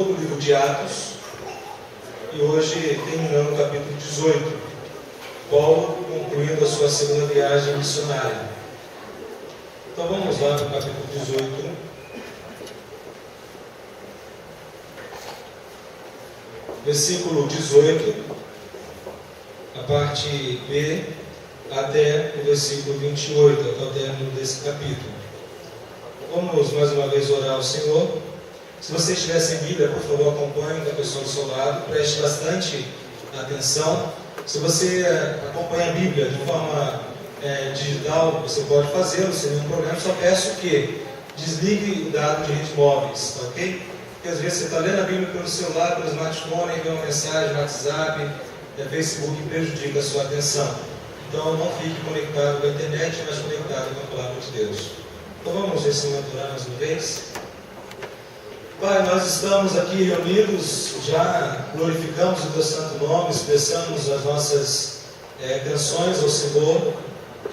do livro de Atos, e hoje terminando o capítulo 18, Paulo concluindo a sua segunda viagem missionária. Então vamos lá no capítulo 18, versículo 18, a parte B, até o versículo 28, até o término desse capítulo. Vamos mais uma vez orar ao Senhor. Se você estiver sem Bíblia, por favor, acompanhe com a pessoa do seu lado, preste bastante atenção. Se você acompanha a Bíblia de forma digital, você pode fazê-lo sem nenhum problema. Só peço que desligue o dado de redes móveis, ok? Porque às vezes você está lendo a Bíblia pelo celular, pelo smartphone, vê uma mensagem no WhatsApp, Facebook, prejudica a sua atenção. Então não fique conectado com a internet, mas conectado com a palavra de Deus. Então vamos nesse momento orar mais uma vez. Pai, nós estamos aqui reunidos, já glorificamos o Teu santo nome, expressamos as nossas canções ao Senhor,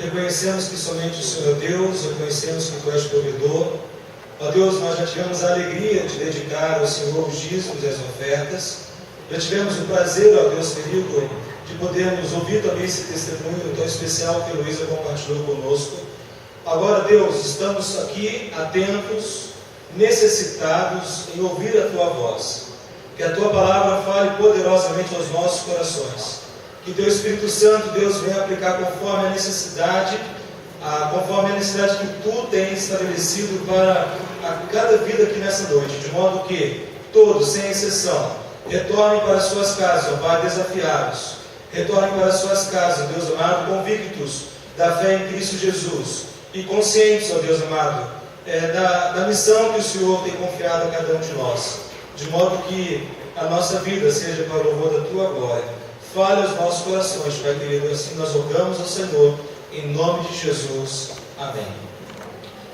reconhecemos que somente o Senhor é Deus, reconhecemos que Tu és provedor. Ó Deus, nós já tivemos a alegria de dedicar ao Senhor os dízimos e as ofertas, já tivemos o prazer, ó Deus querido, de podermos ouvir também esse testemunho tão especial que a Luísa compartilhou conosco. Agora, Deus, estamos aqui atentos, necessitados em ouvir a Tua voz. Que a Tua palavra fale poderosamente aos nossos corações. Que Teu Espírito Santo, Deus, venha aplicar conforme a necessidade que Tu tens estabelecido para cada vida aqui nessa noite. De modo que todos, sem exceção, retornem para suas casas, ó Pai, desafiados. Retornem para suas casas, Deus amado, convictos da fé em Cristo Jesus. E conscientes, ó Deus amado, da missão que o Senhor tem confiado a cada um de nós, de modo que a nossa vida seja para o louvor da Tua glória. Fale aos nossos corações, Pai querido, assim nós rogamos ao Senhor, em nome de Jesus. Amém.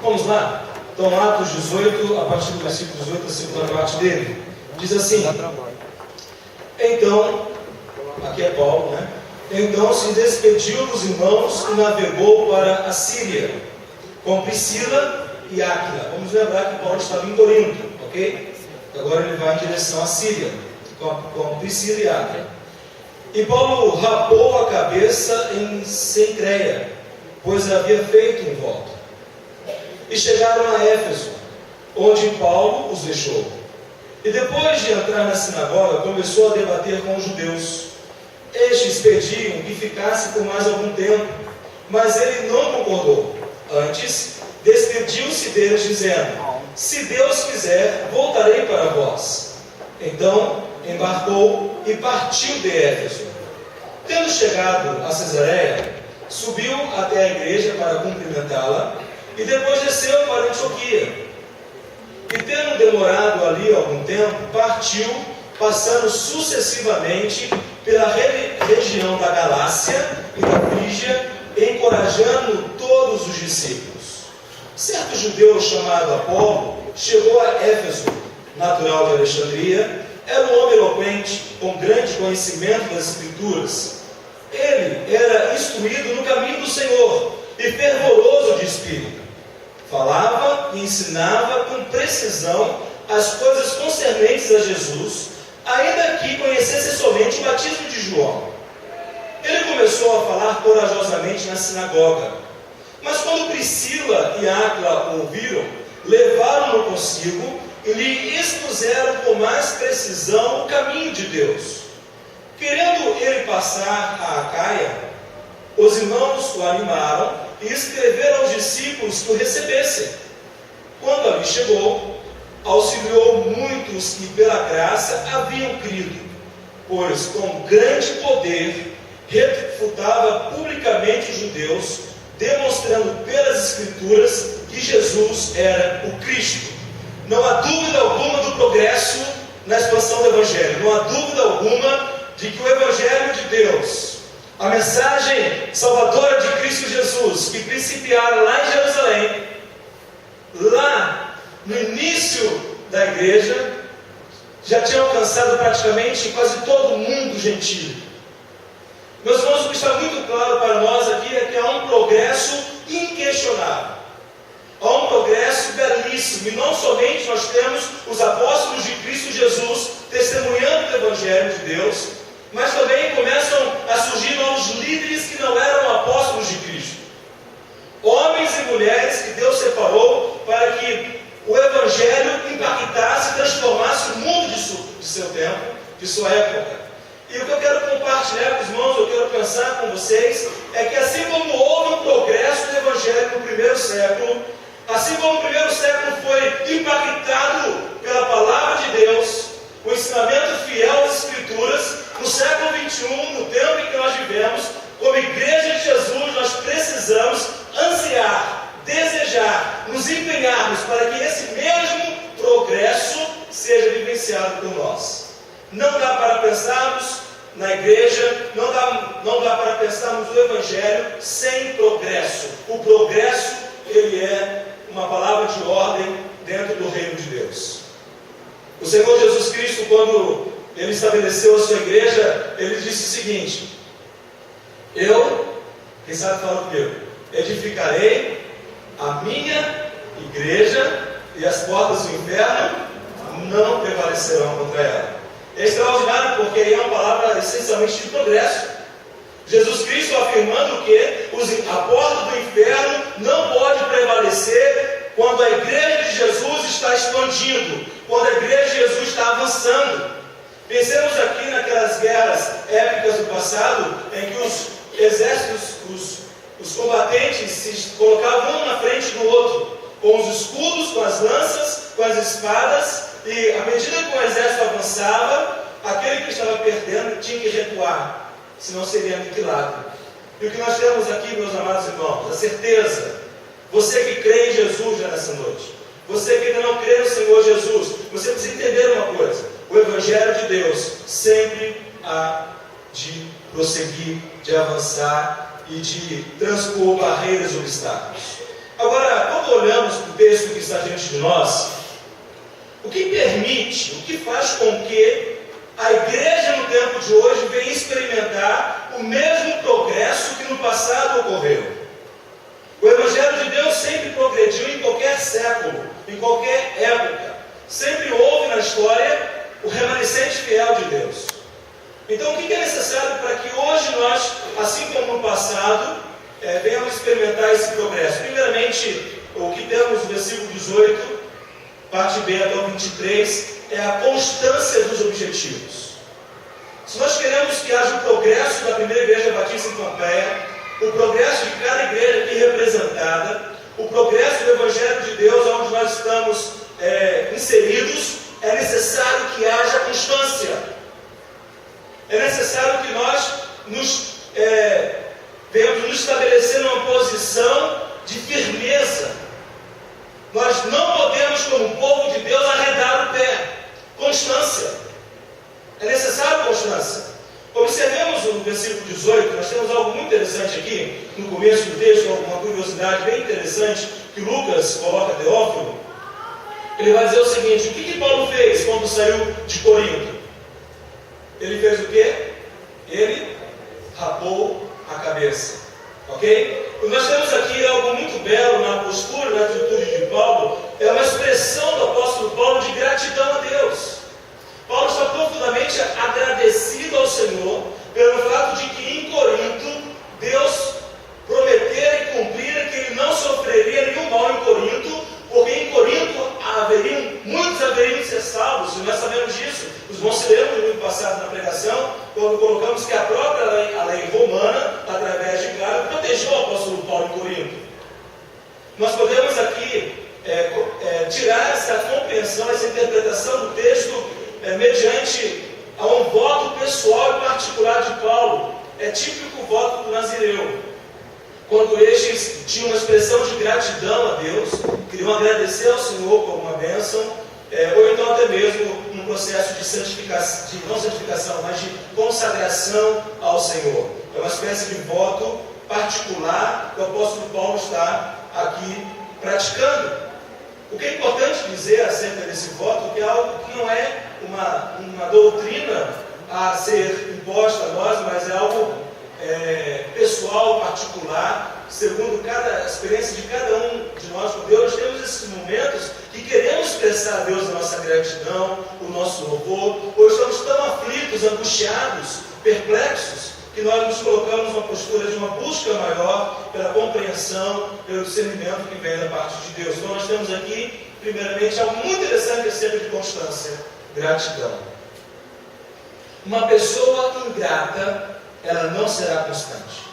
Vamos lá? Então, Atos 18, a partir do versículo 18, a segunda parte dele, diz assim: então, aqui é Paulo, né? Então se despediu dos irmãos e navegou para a Síria, com Priscila e Áquila. Vamos lembrar que Paulo estava em Corinto, ok? Agora ele vai em direção à Síria, com Priscila e Áquila. E Paulo rapou a cabeça em Cencreia, pois havia feito um voto. E chegaram a Éfeso, onde Paulo os deixou. E depois de entrar na sinagoga, começou a debater com os judeus. Estes pediam que ficasse por mais algum tempo, mas ele não concordou. Antes, despediu-se deles, dizendo: se Deus quiser, voltarei para vós. Então, embarcou e partiu de Éfeso. Tendo chegado a Cesareia, subiu até a igreja para cumprimentá-la, e depois desceu para Antioquia. E tendo demorado ali algum tempo, partiu, passando sucessivamente pela região da Galácia e da Frígia, encorajando todos os discípulos. Certo judeu chamado Apolo chegou a Éfeso, natural de Alexandria. Era um homem eloquente, com grande conhecimento das Escrituras. Ele era instruído no caminho do Senhor e fervoroso de espírito. Falava e ensinava com precisão as coisas concernentes a Jesus, ainda que conhecesse somente o batismo de João. Ele começou a falar corajosamente na sinagoga. Mas quando Priscila e Áquila o ouviram, levaram-no consigo e lhe expuseram com mais precisão o caminho de Deus. Querendo ele passar a Acaia, os irmãos o animaram e escreveram aos discípulos que o recebessem. Quando ali chegou, auxiliou muitos que pela graça haviam crido, pois com grande poder refutava publicamente os judeus, demonstrando pelas Escrituras que Jesus era o Cristo. Não há dúvida alguma do progresso na expansão do Evangelho. Não há dúvida alguma de que o Evangelho de Deus, a mensagem salvadora de Cristo Jesus, que principiara lá em Jerusalém, lá no início da igreja, já tinha alcançado praticamente quase todo o mundo gentil. Meus irmãos, o que está muito claro para nós aqui é que há um progresso inquestionável. Há um progresso belíssimo, e não somente nós temos os apóstolos de Cristo Jesus Evangelho de Deus, mas também começam a surgir novos líderes que não eram apóstolos de Cristo. Homens e mulheres que Deus separou para que o Evangelho impactasse e transformasse o mundo de seu tempo, de sua época. E o que eu quero compartilhar com os irmãos, eu quero pensar com vocês, é que assim como houve um progresso do Evangelho no primeiro século, assim como o primeiro século foi impactado pela palavra de Deus, o ensinamento fiel às Escrituras, no século XXI, no tempo em que nós vivemos, como Igreja de Jesus, nós precisamos ansiar, desejar, nos empenharmos para que esse mesmo progresso seja vivenciado por nós. Não dá para pensarmos na igreja, não dá para pensarmos no Evangelho sem progresso. O progresso, ele é uma palavra de ordem dentro do reino de Deus. O Senhor Jesus Cristo, quando Ele estabeleceu a sua igreja, Ele disse o seguinte: quem sabe fala comigo, edificarei a minha igreja e as portas do inferno não prevalecerão contra ela. É extraordinário porque aí é uma palavra essencialmente de progresso. Jesus Cristo afirmando que a porta do inferno não pode prevalecer quando a igreja de Jesus está expandindo, quando a igreja de Jesus está avançando. Pensemos aqui naquelas guerras épicas do passado, em que os exércitos, os combatentes se colocavam um na frente do outro, com os escudos, com as lanças, com as espadas, e à medida que o exército avançava, aquele que estava perdendo tinha que recuar, senão seria aniquilado. E o que nós temos aqui, meus amados irmãos, a certeza, você que crê em Jesus já nessa noite, você que ainda não crê no Senhor Jesus, você precisa entender uma coisa: o Evangelho de Deus sempre há de prosseguir, de avançar e de transpor barreiras e obstáculos. Agora, quando olhamos para o texto que está diante de nós, o que permite, o que faz com que a igreja no tempo de hoje venha experimentar o mesmo progresso que no passado ocorreu? O Evangelho de Deus sempre progrediu em qualquer século, em qualquer época. Sempre houve na história o remanescente fiel de Deus. Então, o que é necessário para que hoje nós, assim como no passado, venhamos experimentar esse progresso? Primeiramente, o que temos no versículo 18, parte B até o 23, é a constância dos objetivos. Se nós queremos que haja o progresso da primeira igreja batista em Pompeia, o progresso de cada igreja aqui representada, o progresso do Evangelho de Deus, onde nós estamos inseridos, é necessário que haja constância. É necessário que nós venhamos nos estabelecer numa posição de firmeza. Nós não podemos, como povo de Deus, arredar o pé. Constância. É necessário constância. Observemos no versículo 18, nós temos algo muito interessante aqui, no começo do texto, uma curiosidade bem interessante, que Lucas coloca a Teófilo. Ele vai dizer o seguinte: o que Paulo fez quando saiu de Corinto? Ele fez o quê? Ele rapou a cabeça. Ok? E nós temos aqui algo muito belo na postura, na atitude de Paulo. É uma expressão do apóstolo Paulo de gratidão a Deus. Paulo está profundamente agradecido ao Senhor pelo fato de que em Corinto Deus prometera e cumprira que ele não sofreria nenhum mal em Corinto, porque em Corinto muitos haveriam de ser salvos, e nós sabemos disso. Os irmãos se lembram no domingo passado na pregação, quando colocamos que a própria lei romana, através de Gaio, protegeu o apóstolo Paulo em Corinto. Nós podemos aqui tirar essa compreensão, essa interpretação do texto mediante a um voto pessoal e particular de Paulo. É típico o voto do Nazireu, quando estes tinham uma expressão de gratidão a Deus, queriam agradecer ao Senhor por uma bênção, ou então até mesmo um processo de santificação, não santificação, mas de consagração ao Senhor. É uma espécie de voto particular que o apóstolo Paulo está aqui praticando. O que é importante dizer acerca desse voto, que é algo que não é uma doutrina a ser imposta a nós, mas é algo pessoal, particular, segundo a experiência de cada um de nós com Deus. Nós temos esses momentos que queremos expressar a Deus a nossa gratidão, o nosso louvor, ou estamos tão aflitos, angustiados, perplexos, que nós nos colocamos numa postura de uma busca maior pela compreensão, pelo discernimento que vem da parte de Deus. Então nós temos aqui, primeiramente, algo muito interessante que é sempre de constância: gratidão. Uma pessoa ingrata, ela não será constante.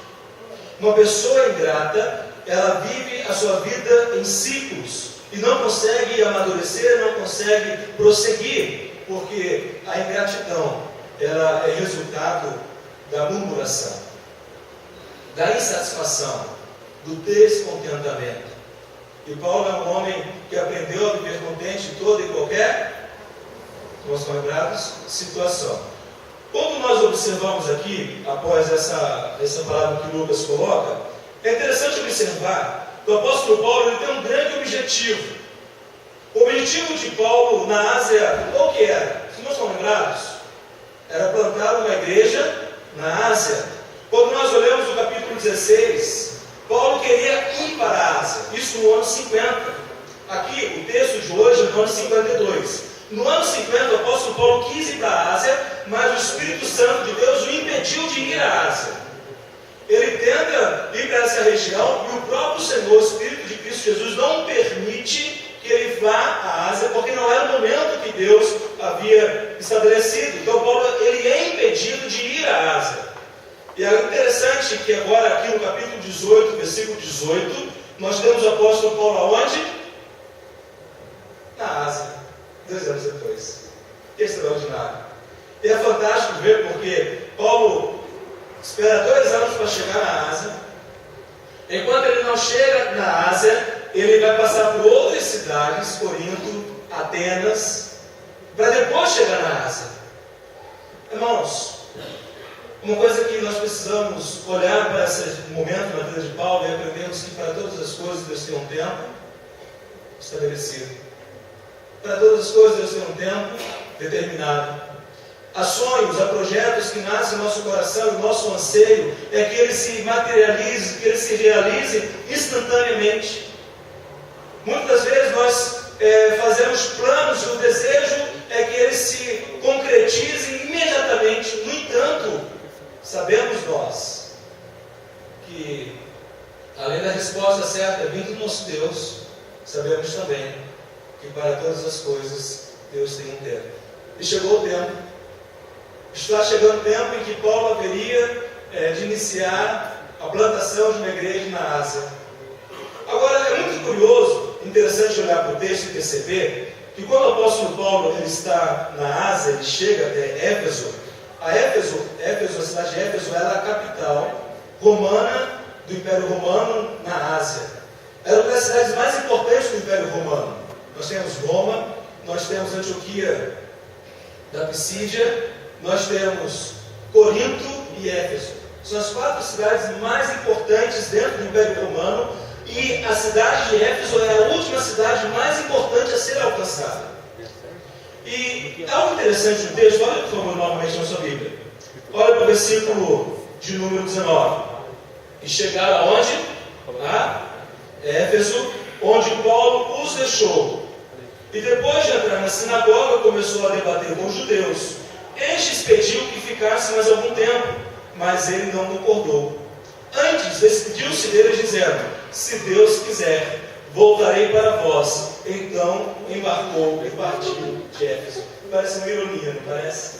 Uma pessoa ingrata, ela vive a sua vida em ciclos e não consegue amadurecer, não consegue prosseguir, porque a ingratidão, ela é resultado da murmuração, da insatisfação, do descontentamento. E Paulo é um homem que aprendeu a viver contente em toda e qualquer, nós lembrados, situação. Quando nós observamos aqui, após essa palavra que Lucas coloca, é interessante observar que o apóstolo Paulo ele tem um grande objetivo. O objetivo de Paulo na Ásia, qual que era? Se nós estamos lembrados, era plantar uma igreja na Ásia. Quando nós olhamos o capítulo 16, Paulo queria ir para a Ásia, isso no ano 50. Aqui, o texto de hoje é no ano 52. No ano 50, o apóstolo Paulo quis ir para a Ásia, mas o Espírito Santo de Deus o impediu de ir à Ásia. Ele tenta ir para essa região e o próprio Senhor, o Espírito de Cristo Jesus, não permite que ele vá à Ásia, porque não era o momento que Deus havia estabelecido. Então Paulo ele é impedido de ir à Ásia. E é interessante que agora aqui no capítulo 18, versículo 18, nós temos o apóstolo Paulo aonde? Na Ásia, 2 anos depois. Extraordinário. E é fantástico ver porque Paulo espera 2 anos para chegar na Ásia. Enquanto ele não chega na Ásia, ele vai passar por outras cidades, Corinto, Atenas, para depois chegar na Ásia. Irmãos, uma coisa que nós precisamos olhar para esse momento na vida de Paulo e aprendermos que para todas as coisas Deus tem um tempo estabelecido. Para todas as coisas Deus tem um tempo determinado. Há sonhos, há projetos que nascem no nosso coração e o nosso anseio é que eles se materializem, que eles se realizem instantaneamente. Muitas vezes nós fazemos planos e o desejo é que eles se concretizem imediatamente. No entanto, sabemos nós que, além da resposta certa vindo do nosso Deus, sabemos também que para todas as coisas Deus tem um tempo. E chegou o tempo. Está chegando o tempo em que Paulo haveria de iniciar a plantação de uma igreja na Ásia. Agora, é muito curioso, interessante olhar para o texto e perceber que quando o apóstolo Paulo ele está na Ásia, ele chega até Éfeso. A cidade de Éfeso, era a capital romana do Império Romano na Ásia. Era uma das cidades mais importantes do Império Romano. Nós temos Roma, nós temos Antioquia da Pisídia, nós temos Corinto e Éfeso. São as 4 cidades mais importantes dentro do Império Romano e a cidade de Éfeso é a última cidade mais importante a ser alcançada. E algo interessante no texto, olha por favor novamente na sua Bíblia. Olha para o versículo de número 19. E chegaram aonde? A Éfeso, onde Paulo os deixou. E depois de entrar na sinagoga, começou a debater com os judeus. Estes pediu que ficasse mais algum tempo, mas ele não concordou. Antes, despediu-se deles, dizendo: se Deus quiser, voltarei para vós. Então, embarcou e partiu de Éfeso. Parece uma ironia, não parece?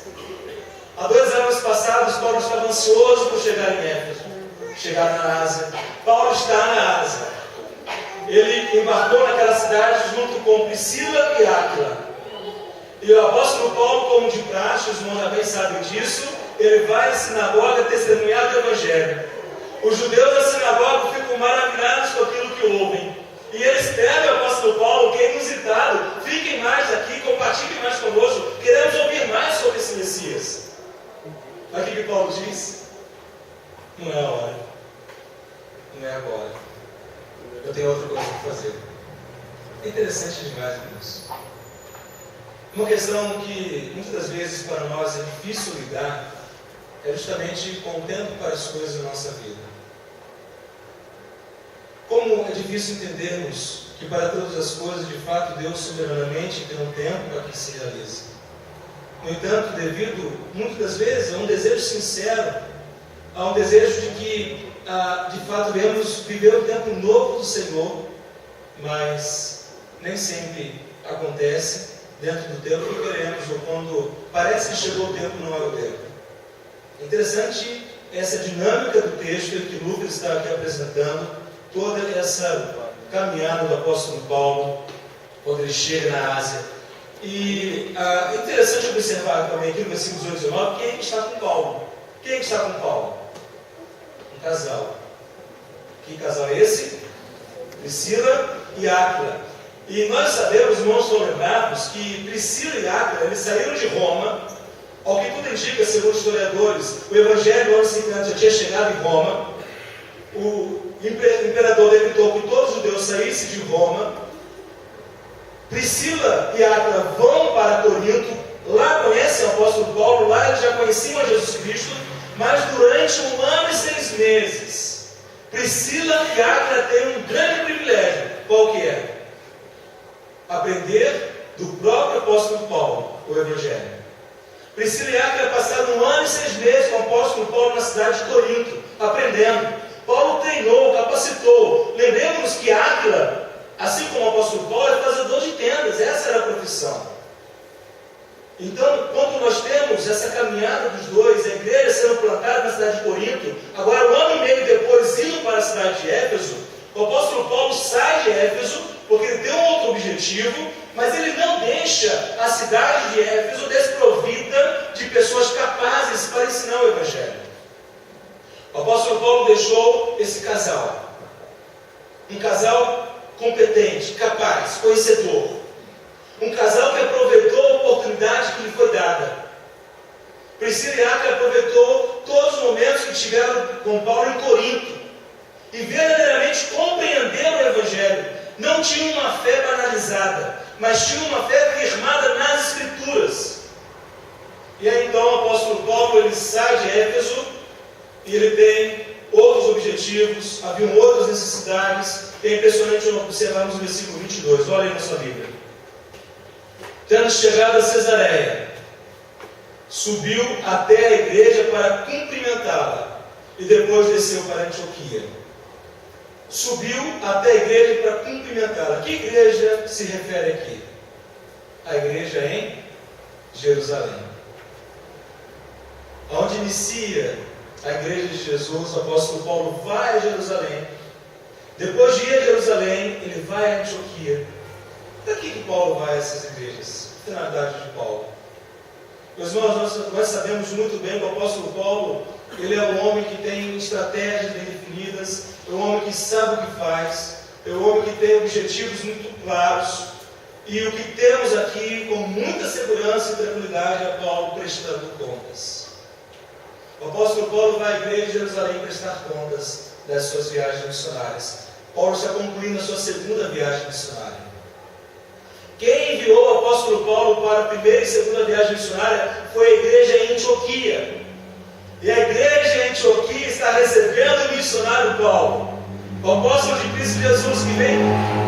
Há 2 anos passados, Paulo estava ansioso por chegar em Éfeso, chegar na Ásia. Paulo está na Ásia. Ele embarcou naquela cidade junto com Priscila e Áquila. E o apóstolo Paulo, como de praxe, os irmãos já bem sabem disso, ele vai à sinagoga testemunhar do Evangelho. Os judeus da sinagoga ficam maravilhados com aquilo que ouvem. E eles pedem ao apóstolo Paulo, que é inusitado: fiquem mais aqui, compartilhem mais conosco, queremos ouvir mais sobre esse Messias. Olha o que Paulo diz: não é a hora, não é agora, eu tenho outra coisa para fazer. É interessante demais isso. Uma questão que muitas das vezes para nós é difícil lidar é justamente com o tempo para as coisas da nossa vida. Como é difícil entendermos que para todas as coisas, de fato, Deus soberanamente tem um tempo para que se realize. No entanto, devido, muitas das vezes, a um desejo sincero, a um desejo de que, de fato, devemos viver o tempo novo do Senhor, mas nem sempre acontece dentro do tempo que queremos, ou quando parece que chegou o tempo, não é o tempo. Interessante essa dinâmica do texto que Lucas está aqui apresentando, toda essa caminhada do apóstolo Paulo, quando ele chega na Ásia. E é interessante observar também aqui no versículo 18 e 19, quem está com Paulo? Quem está com Paulo? Um casal. Que casal é esse? Priscila e Áquila. E nós sabemos, irmãos, estão lembrados, que Priscila e Áquila, eles saíram de Roma. Ao que tudo indica, segundo historiadores, o Evangelho no ano 50 já tinha chegado em Roma. O imperador decretou que todos os judeus saíssem de Roma. Priscila e Áquila vão para Corinto, lá conhecem o apóstolo Paulo, lá eles já conheciam a Jesus Cristo, mas durante 1 ano e 6 meses, Priscila e Áquila têm um grande privilégio. Qual que é? Aprender do próprio apóstolo Paulo, o Evangelho. Priscila e Áquila passaram 1 ano e 6 meses com o apóstolo Paulo na cidade de Corinto, aprendendo. Paulo treinou, capacitou. Lembremos que Áquila, assim como o apóstolo Paulo, é fazedor de tendas, essa era a profissão. Então, quando nós temos essa caminhada dos dois, a igreja sendo plantada na cidade de Corinto, agora 1 ano e meio depois indo para a cidade de Éfeso, o apóstolo Paulo sai de Éfeso, porque ele tem um outro objetivo, mas ele não deixa a cidade de Éfeso desprovida de pessoas capazes para ensinar o Evangelho. O apóstolo Paulo deixou esse casal, um casal competente, capaz, conhecedor, um casal que aproveitou a oportunidade que lhe foi dada. Priscila e Áquila aproveitou todos os momentos que tiveram com Paulo em Corinto e verdadeiramente compreenderam o Evangelho. Não tinham uma fé banalizada, mas tinham uma fé firmada nas Escrituras. E aí então o apóstolo Paulo ele sai de Éfeso e ele tem outros objetivos, haviam outras necessidades. É impressionante observarmos o versículo 22, olha aí na sua Bíblia. Tendo chegado a Cesareia, subiu até a igreja para cumprimentá-la e depois desceu para Antioquia. Subiu até a igreja para cumprimentá-la. Que igreja se refere aqui? A igreja em Jerusalém. Onde inicia a igreja de Jesus, o apóstolo Paulo vai a Jerusalém. Depois de ir a Jerusalém, ele vai a Antioquia. Para que Paulo vai a essas igrejas? A finalidade de Paulo. Meus irmãos, nós sabemos muito bem que o apóstolo Paulo, ele é um homem que tem estratégias bem definidas, é um homem que sabe o que faz, é um homem que tem objetivos muito claros. E o que temos aqui, com muita segurança e tranquilidade, é Paulo prestando contas. O apóstolo Paulo vai à igreja de Jerusalém prestar contas das suas viagens missionárias. Paulo está concluindo a sua segunda viagem missionária. Quem enviou o apóstolo Paulo para a primeira e segunda viagem missionária foi a igreja em Antioquia. E a igreja em Antioquia está recebendo o missionário Paulo, o apóstolo de Cristo Jesus, que vem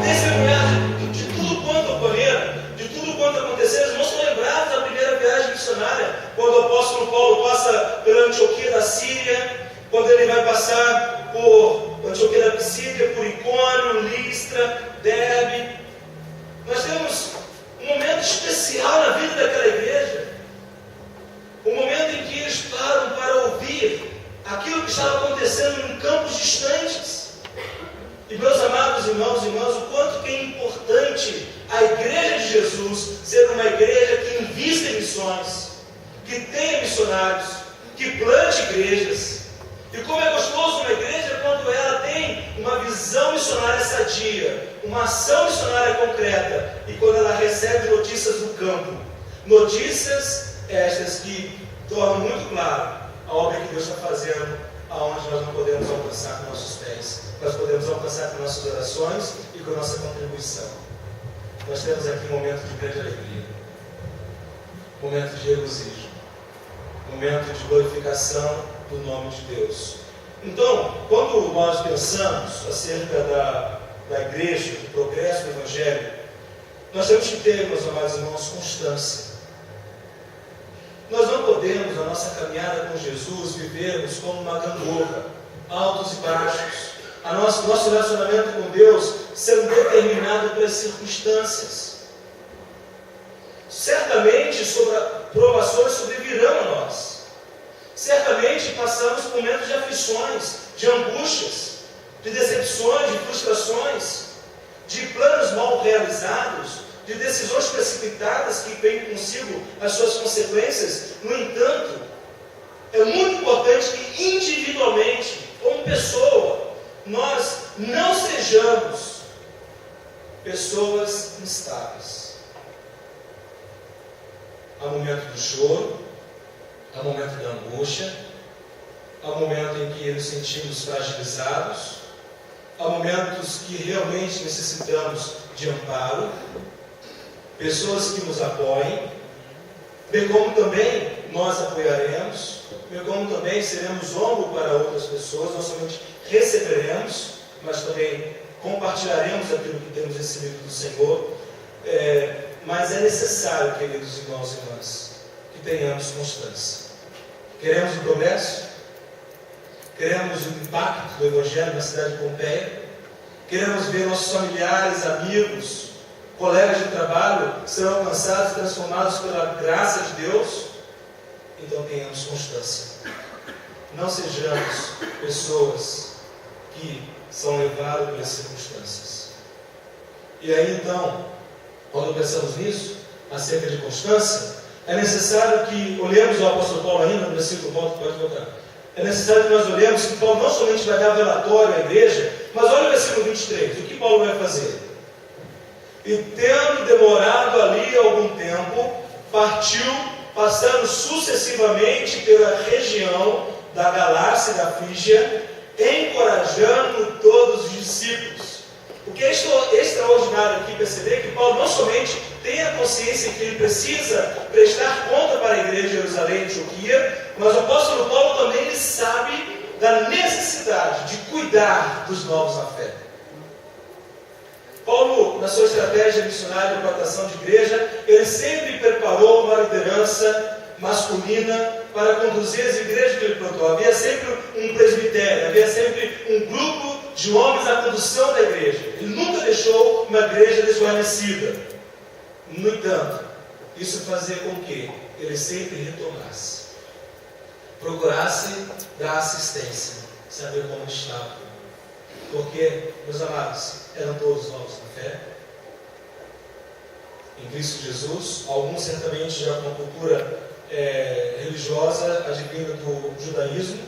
testemunhar de tudo quanto ocorreu, de tudo quanto aconteceu. Os irmãos estão lembrados da primeira viagem missionária, quando o apóstolo Paulo passa pela Antioquia da Síria, quando ele vai passar por Antioquia da Pisídia, por Icônio, Listra, Derbe. Nós temos um momento especial na vida daquela igreja, um momento em que eles param para ouvir aquilo que estava acontecendo em campos distantes. E meus amados irmãos e irmãs, o quanto que é importante a igreja de Jesus ser uma igreja que invista em missões, que tenha missionários, que plante igrejas. E como é gostoso uma igreja quando ela tem uma visão missionária sadia, uma ação missionária concreta, e quando ela recebe notícias do campo, notícias estas que tornam muito claro a obra que Deus está fazendo, aonde nós não podemos alcançar com nossos pés, nós podemos alcançar com nossas orações e com nossa contribuição. Nós temos aqui um momento de grande alegria, um momento de regozijo, um momento de glorificação do nome de Deus. Então, quando nós pensamos acerca da igreja, do progresso do Evangelho, nós temos que ter, meus amados irmãos, constância. podemos, na nossa caminhada com Jesus, vivermos como uma gangorra, altos e baixos. Nosso relacionamento com Deus sendo determinado pelas circunstâncias. Certamente, provações sobrevirão a nós. Certamente passamos por momentos de aflições, de angústias, de decepções, de frustrações, de planos mal realizados, de decisões precipitadas que têm consigo as suas consequências. No entanto, é muito importante que individualmente, como pessoa, nós não sejamos pessoas instáveis. Há momento do choro, há momento da angústia, há momento em que nos sentimos fragilizados, há momentos que realmente necessitamos de amparo, pessoas que nos apoiem, bem como também nós apoiaremos, bem como também seremos ombro para outras pessoas, não somente receberemos, mas também compartilharemos aquilo que temos recebido do Senhor. Mas é necessário, queridos irmãos e irmãs, que tenhamos constância. Queremos o progresso? Queremos o impacto do Evangelho na cidade de Pompeia? Queremos ver nossos familiares, amigos, colegas de trabalho serão alcançados e transformados pela graça de Deus? Então tenhamos constância. Não sejamos pessoas que são levadas pelas circunstâncias. E aí então, quando pensamos nisso, acerca de constância, é necessário que olhemos o apóstolo Paulo ainda, no versículo, pode voltar. É necessário que nós olhemos que Paulo não somente vai dar relatório à igreja, mas olha o versículo 23, o que Paulo vai fazer? E tendo demorado ali algum tempo, partiu, passando sucessivamente pela região da Galácia e da Frígia, encorajando todos os discípulos. O que é extraordinário aqui perceber que Paulo não somente tem a consciência que ele precisa prestar conta para a igreja de Jerusalém e Antioquia, mas o apóstolo Paulo também ele sabe da necessidade de cuidar dos novos na fé. Paulo, na sua estratégia missionária de plantação de igreja, ele sempre preparou uma liderança masculina para conduzir as igrejas que ele plantou. Havia sempre um presbitério, havia sempre um grupo de homens à condução da igreja. Ele nunca deixou uma igreja desguarnecida. No entanto, isso fazia com que ele sempre retomasse, procurasse dar assistência, saber como estava. Porque, meus amados, eram todos novos na fé, em Cristo Jesus, alguns certamente já com uma cultura religiosa advinda do judaísmo,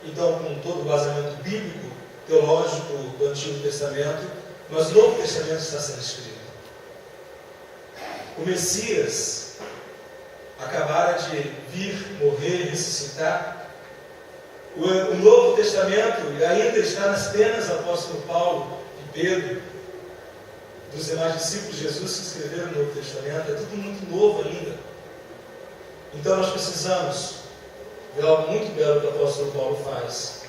então com todo o vazamento bíblico, teológico do Antigo Testamento, mas o Novo Testamento está sendo escrito. O Messias acabara de vir, morrer, ressuscitar. O Novo Testamento ainda está nas penas do apóstolo Paulo e Pedro, dos demais discípulos de Jesus que escreveram o Novo Testamento. É tudo muito novo ainda. Então nós precisamos ver algo muito belo que o apóstolo Paulo faz.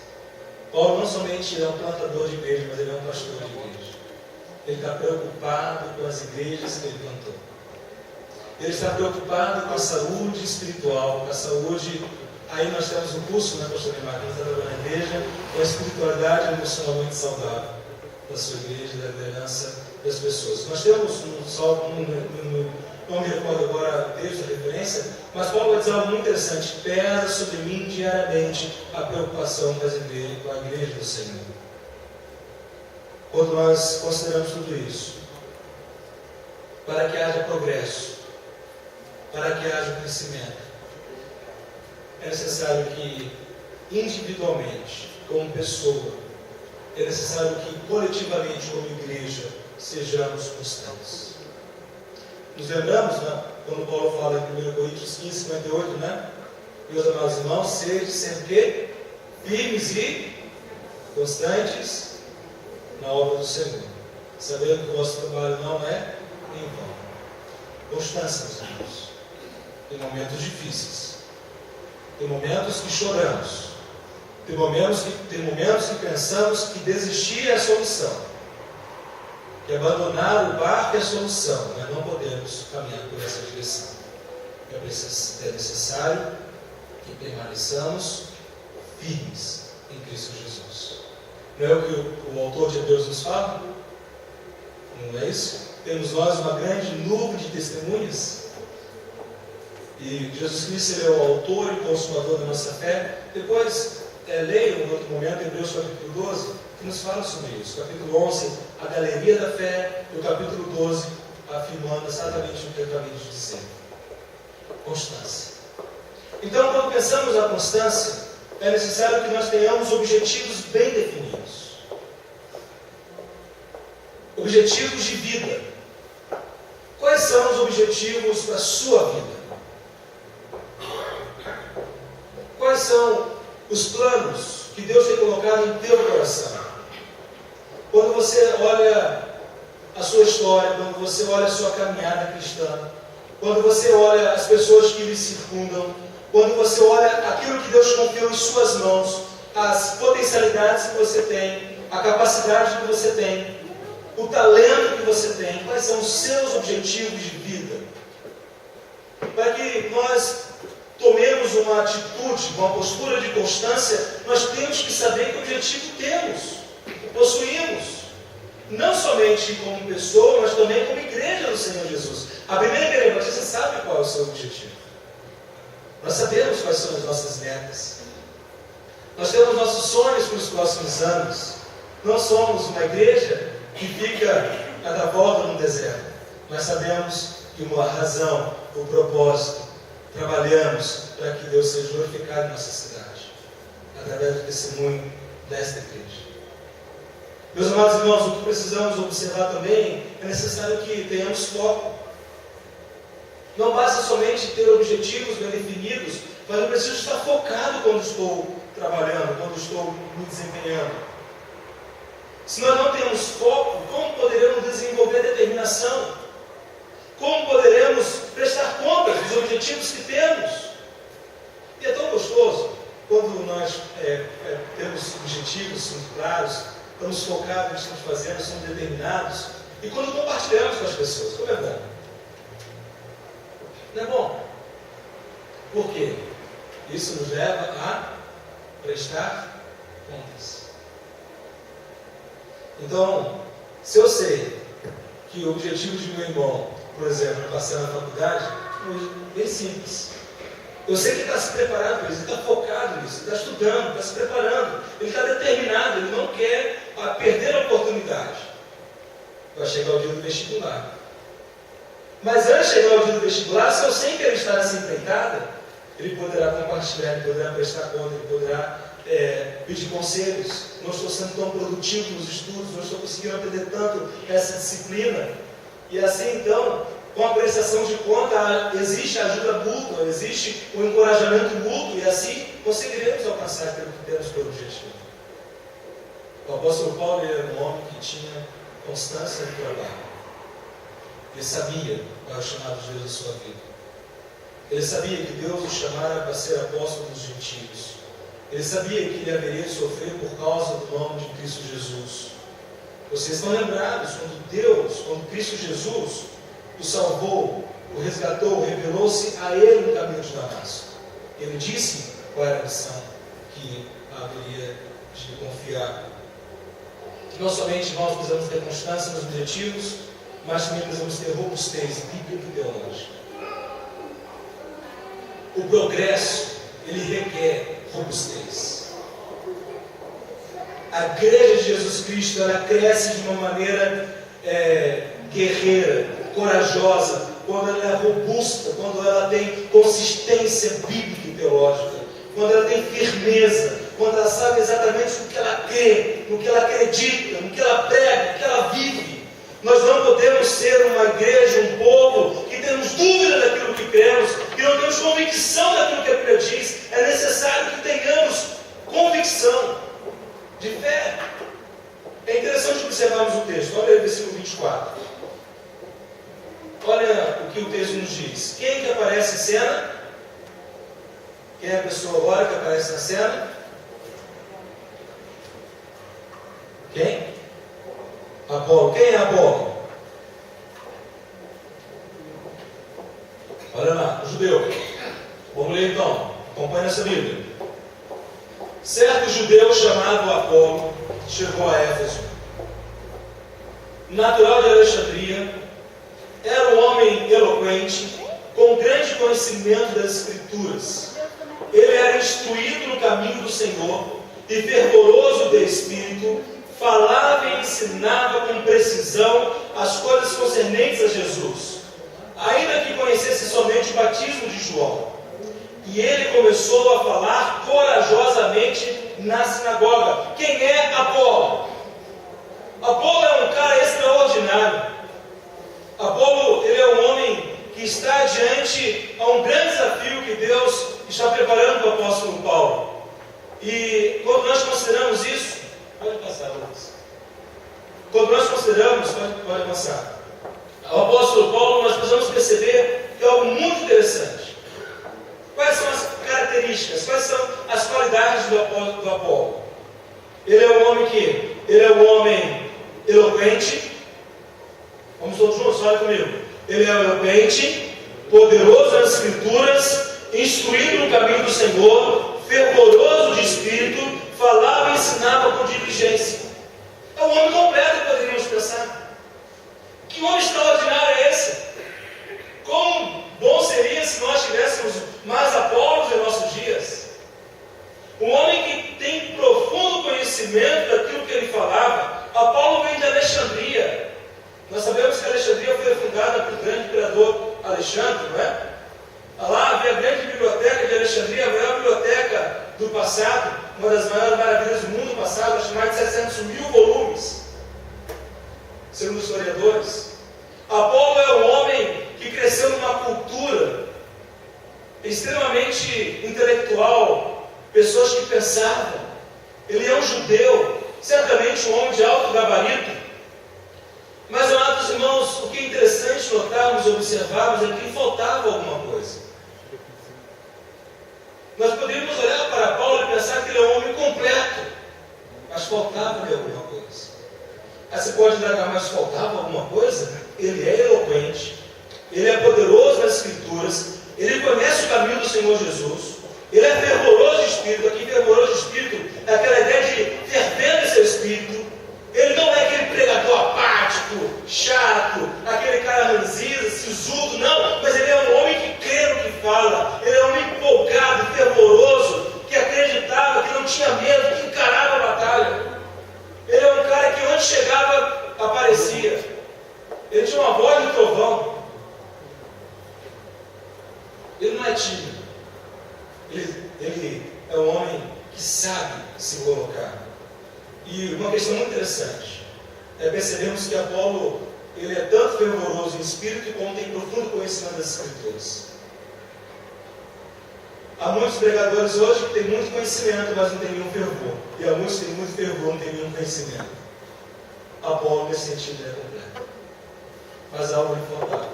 Paulo não somente é um plantador de igreja, mas ele é um pastor de igreja. Ele está preocupado com as igrejas que ele plantou. Ele está preocupado com a saúde espiritual, com a saúde. Aí nós temos um curso, né, pastor Neymar, que está trabalhando na igreja, com a espiritualidade emocionalmente saudável da sua igreja, da liderança das pessoas. Nós temos não me recordo agora desde a referência, mas Paulo vai dizer algo muito interessante: pesa sobre mim diariamente a preocupação com a igreja do Senhor. Quando nós consideramos tudo isso, para que haja progresso, para que haja crescimento, é necessário que individualmente, como pessoa, é necessário que coletivamente, como igreja, sejamos constantes. Nos lembramos, né, quando Paulo fala em 1 Coríntios 15, 58, né? Meus amados irmãos, sede sempre firmes e constantes na obra do Senhor, sabendo que o vosso trabalho não é em vão. Constância, meus irmãos. Tem momentos difíceis, tem momentos que choramos, tem momentos que pensamos que desistir é a solução, que abandonar o barco é a solução, mas não podemos caminhar por essa direção. É necessário que permaneçamos firmes em Cristo Jesus. Não é o que o autor de Hebreus nos fala? Não é isso? Temos nós uma grande nuvem de testemunhas. E Jesus Cristo ele é o autor e consumador da nossa fé. Depois, leia em outro momento, Hebreus capítulo 12, que nos fala sobre isso. Capítulo 11, a galeria da fé. E o capítulo 12, afirmando exatamente o que eu acabei de dizer. Constância. Então, quando pensamos na constância, é necessário que nós tenhamos objetivos bem definidos. Objetivos de vida. Quais são os objetivos da sua vida? Quais são os planos que Deus tem colocado em teu coração? Quando você olha a sua história, quando você olha a sua caminhada cristã, quando você olha as pessoas que lhe circundam, quando você olha aquilo que Deus confiou em suas mãos, as potencialidades que você tem, a capacidade que você tem, o talento que você tem, quais são os seus objetivos de vida? Para que nós tomemos uma atitude, uma postura de constância, nós temos que saber que objetivo temos, possuímos. Não somente como pessoa, mas também como igreja do Senhor Jesus. A primeira igreja batista sabe qual é o seu objetivo. Nós sabemos quais são as nossas metas. Nós temos nossos sonhos para os próximos anos. Não somos uma igreja que fica a dar volta no deserto. Nós sabemos que uma razão, um propósito, trabalhamos para que Deus seja glorificado em nossa cidade, através do testemunho desta igreja. Meus amados irmãos, o que precisamos observar também é necessário que tenhamos foco. Não basta somente ter objetivos bem definidos, mas eu preciso estar focado quando estou trabalhando, quando estou me desempenhando. Se nós não temos foco, como poderemos desenvolver determinação? Como poderemos prestar contas dos objetivos que temos? E é tão gostoso quando nós temos objetivos, somos claros, estamos focados no que estamos fazendo, somos determinados, e quando compartilhamos com as pessoas, como é bom? Não é bom? Por quê? Isso nos leva a prestar contas. Então, se eu sei que o objetivo de meu irmão, por exemplo, é passar na faculdade, é bem simples. Eu sei que ele está se preparando para isso, ele está focado nisso, ele está estudando, está se preparando, ele está determinado, ele não quer perder a oportunidade. Vai chegar o dia do vestibular. Mas antes de chegar o dia do vestibular, se eu sei que ele está nessa empreitada, ele poderá compartilhar, ele poderá prestar conta, ele poderá pedir conselhos. Não estou sendo tão produtivo nos estudos, não estou conseguindo aprender tanto essa disciplina. E assim, então, com a prestação de conta, existe a ajuda mútua, existe o encorajamento mútuo, e assim conseguiremos alcançar aquilo que temos por objetivo. O apóstolo Paulo era um homem que tinha constância no trabalho. Ele sabia qual era o chamado de Deus na sua vida. Ele sabia que Deus o chamara para ser apóstolo dos gentios. Ele sabia que ele haveria de sofrer por causa do nome de Cristo Jesus. Vocês estão lembrados quando Cristo Jesus o salvou, o resgatou, revelou-se a ele no caminho de Damasco. Ele disse qual era a missão que haveria de confiar. Não somente nós precisamos ter constância nos objetivos, mas também precisamos ter robustez bíblica e teológica. O progresso, ele requer robustez. A igreja de Jesus Cristo, ela cresce de uma maneira guerreira, corajosa, quando ela é robusta, quando ela tem consistência bíblica e teológica, quando ela tem firmeza, quando ela sabe exatamente no que ela crê, no que ela acredita, no que ela prega, no que ela vive. Nós não podemos ser uma igreja, um povo, que temos dúvida daquilo que cremos, que não temos convicção daquilo que a Bíblia diz. É necessário que tenhamos convicção de fé. É interessante observarmos o texto. Olha aí o versículo 24. Olha o que o texto nos diz. Quem que aparece em cena? Quem é a pessoa agora que aparece na cena? Quem? Apolo. Quem é Apolo? Olha lá, o judeu. Vamos ler então. Acompanhe essa Bíblia. Certo judeu chamado Apolo chegou a Éfeso. Natural de Alexandria, era um homem eloquente, com grande conhecimento das Escrituras. Ele era instruído no caminho do Senhor e fervoroso de espírito, falava e ensinava com precisão as coisas concernentes a Jesus, ainda que conhecesse somente o batismo de João. E ele começou a falar corajosamente na sinagoga. Quem é Apolo? Apolo é um cara extraordinário. Apolo, ele é um homem que está diante a um grande desafio que Deus está preparando para o apóstolo Paulo. E quando nós consideramos isso, pode passar, Lucas. Quando nós consideramos, pode passar, o apóstolo Paulo, nós precisamos perceber que é algo muito interessante. Quais são as características, quais são as qualidades do Apolo? Ele é um homem eloquente. Vamos todos juntos, olha comigo. Ele é eloquente, poderoso nas Escrituras, instruído no caminho do Senhor, fervoroso de espírito, falava e ensinava com diligência. É um homem completo que poderíamos pensar. Que homem extraordinário é esse? Quão bom seria se nós tivéssemos mais Apolos em nossos dias? Um homem que tem profundo conhecimento daquilo que ele falava. Apolo vem de Alexandria. Nós sabemos que Alexandria foi fundada pelo grande imperador Alexandre, não é? Lá havia a grande biblioteca de Alexandria, a maior biblioteca do passado, uma das maiores maravilhas do mundo passado, acho que mais de 700 mil volumes, segundo os historiadores. Apolo é um homem que cresceu numa cultura extremamente intelectual, pessoas que pensavam. Ele é um judeu, certamente um homem de alto gabarito. Mas, amados irmãos, o que é interessante notarmos e observarmos é que lhe faltava alguma coisa. Nós poderíamos olhar para Paulo e pensar que ele é um homem completo, mas faltava-lhe alguma coisa. Aí você pode indagar, mas faltava alguma coisa? Ele é eloquente, ele é poderoso nas Escrituras, ele conhece o caminho do Senhor Jesus, ele é fervoroso de espírito. Aqui, fervoroso de espírito é aquela ideia de fervendo seu espírito. Ele não é aquele pregador apático, chato, aquele cara ranzinza, sisudo, não, mas ele é um homem que crê no que fala, ele é um homem empolgado, fervoroso, que acreditava, que não tinha medo, que encarava a batalha. Ele é um cara que onde chegava, aparecia. Ele tinha uma voz de trovão. Ele não é tímido. Ele é um homem que sabe se colocar. E uma questão muito interessante é percebemos que Apolo, ele é tanto fervoroso em espírito como tem profundo conhecimento das Escrituras. Há muitos pregadores hoje que têm muito conhecimento, mas não têm nenhum fervor. E há muitos que têm muito fervor, não têm nenhum conhecimento. Apolo, nesse sentido, é completo. Mas algo lhe faltava.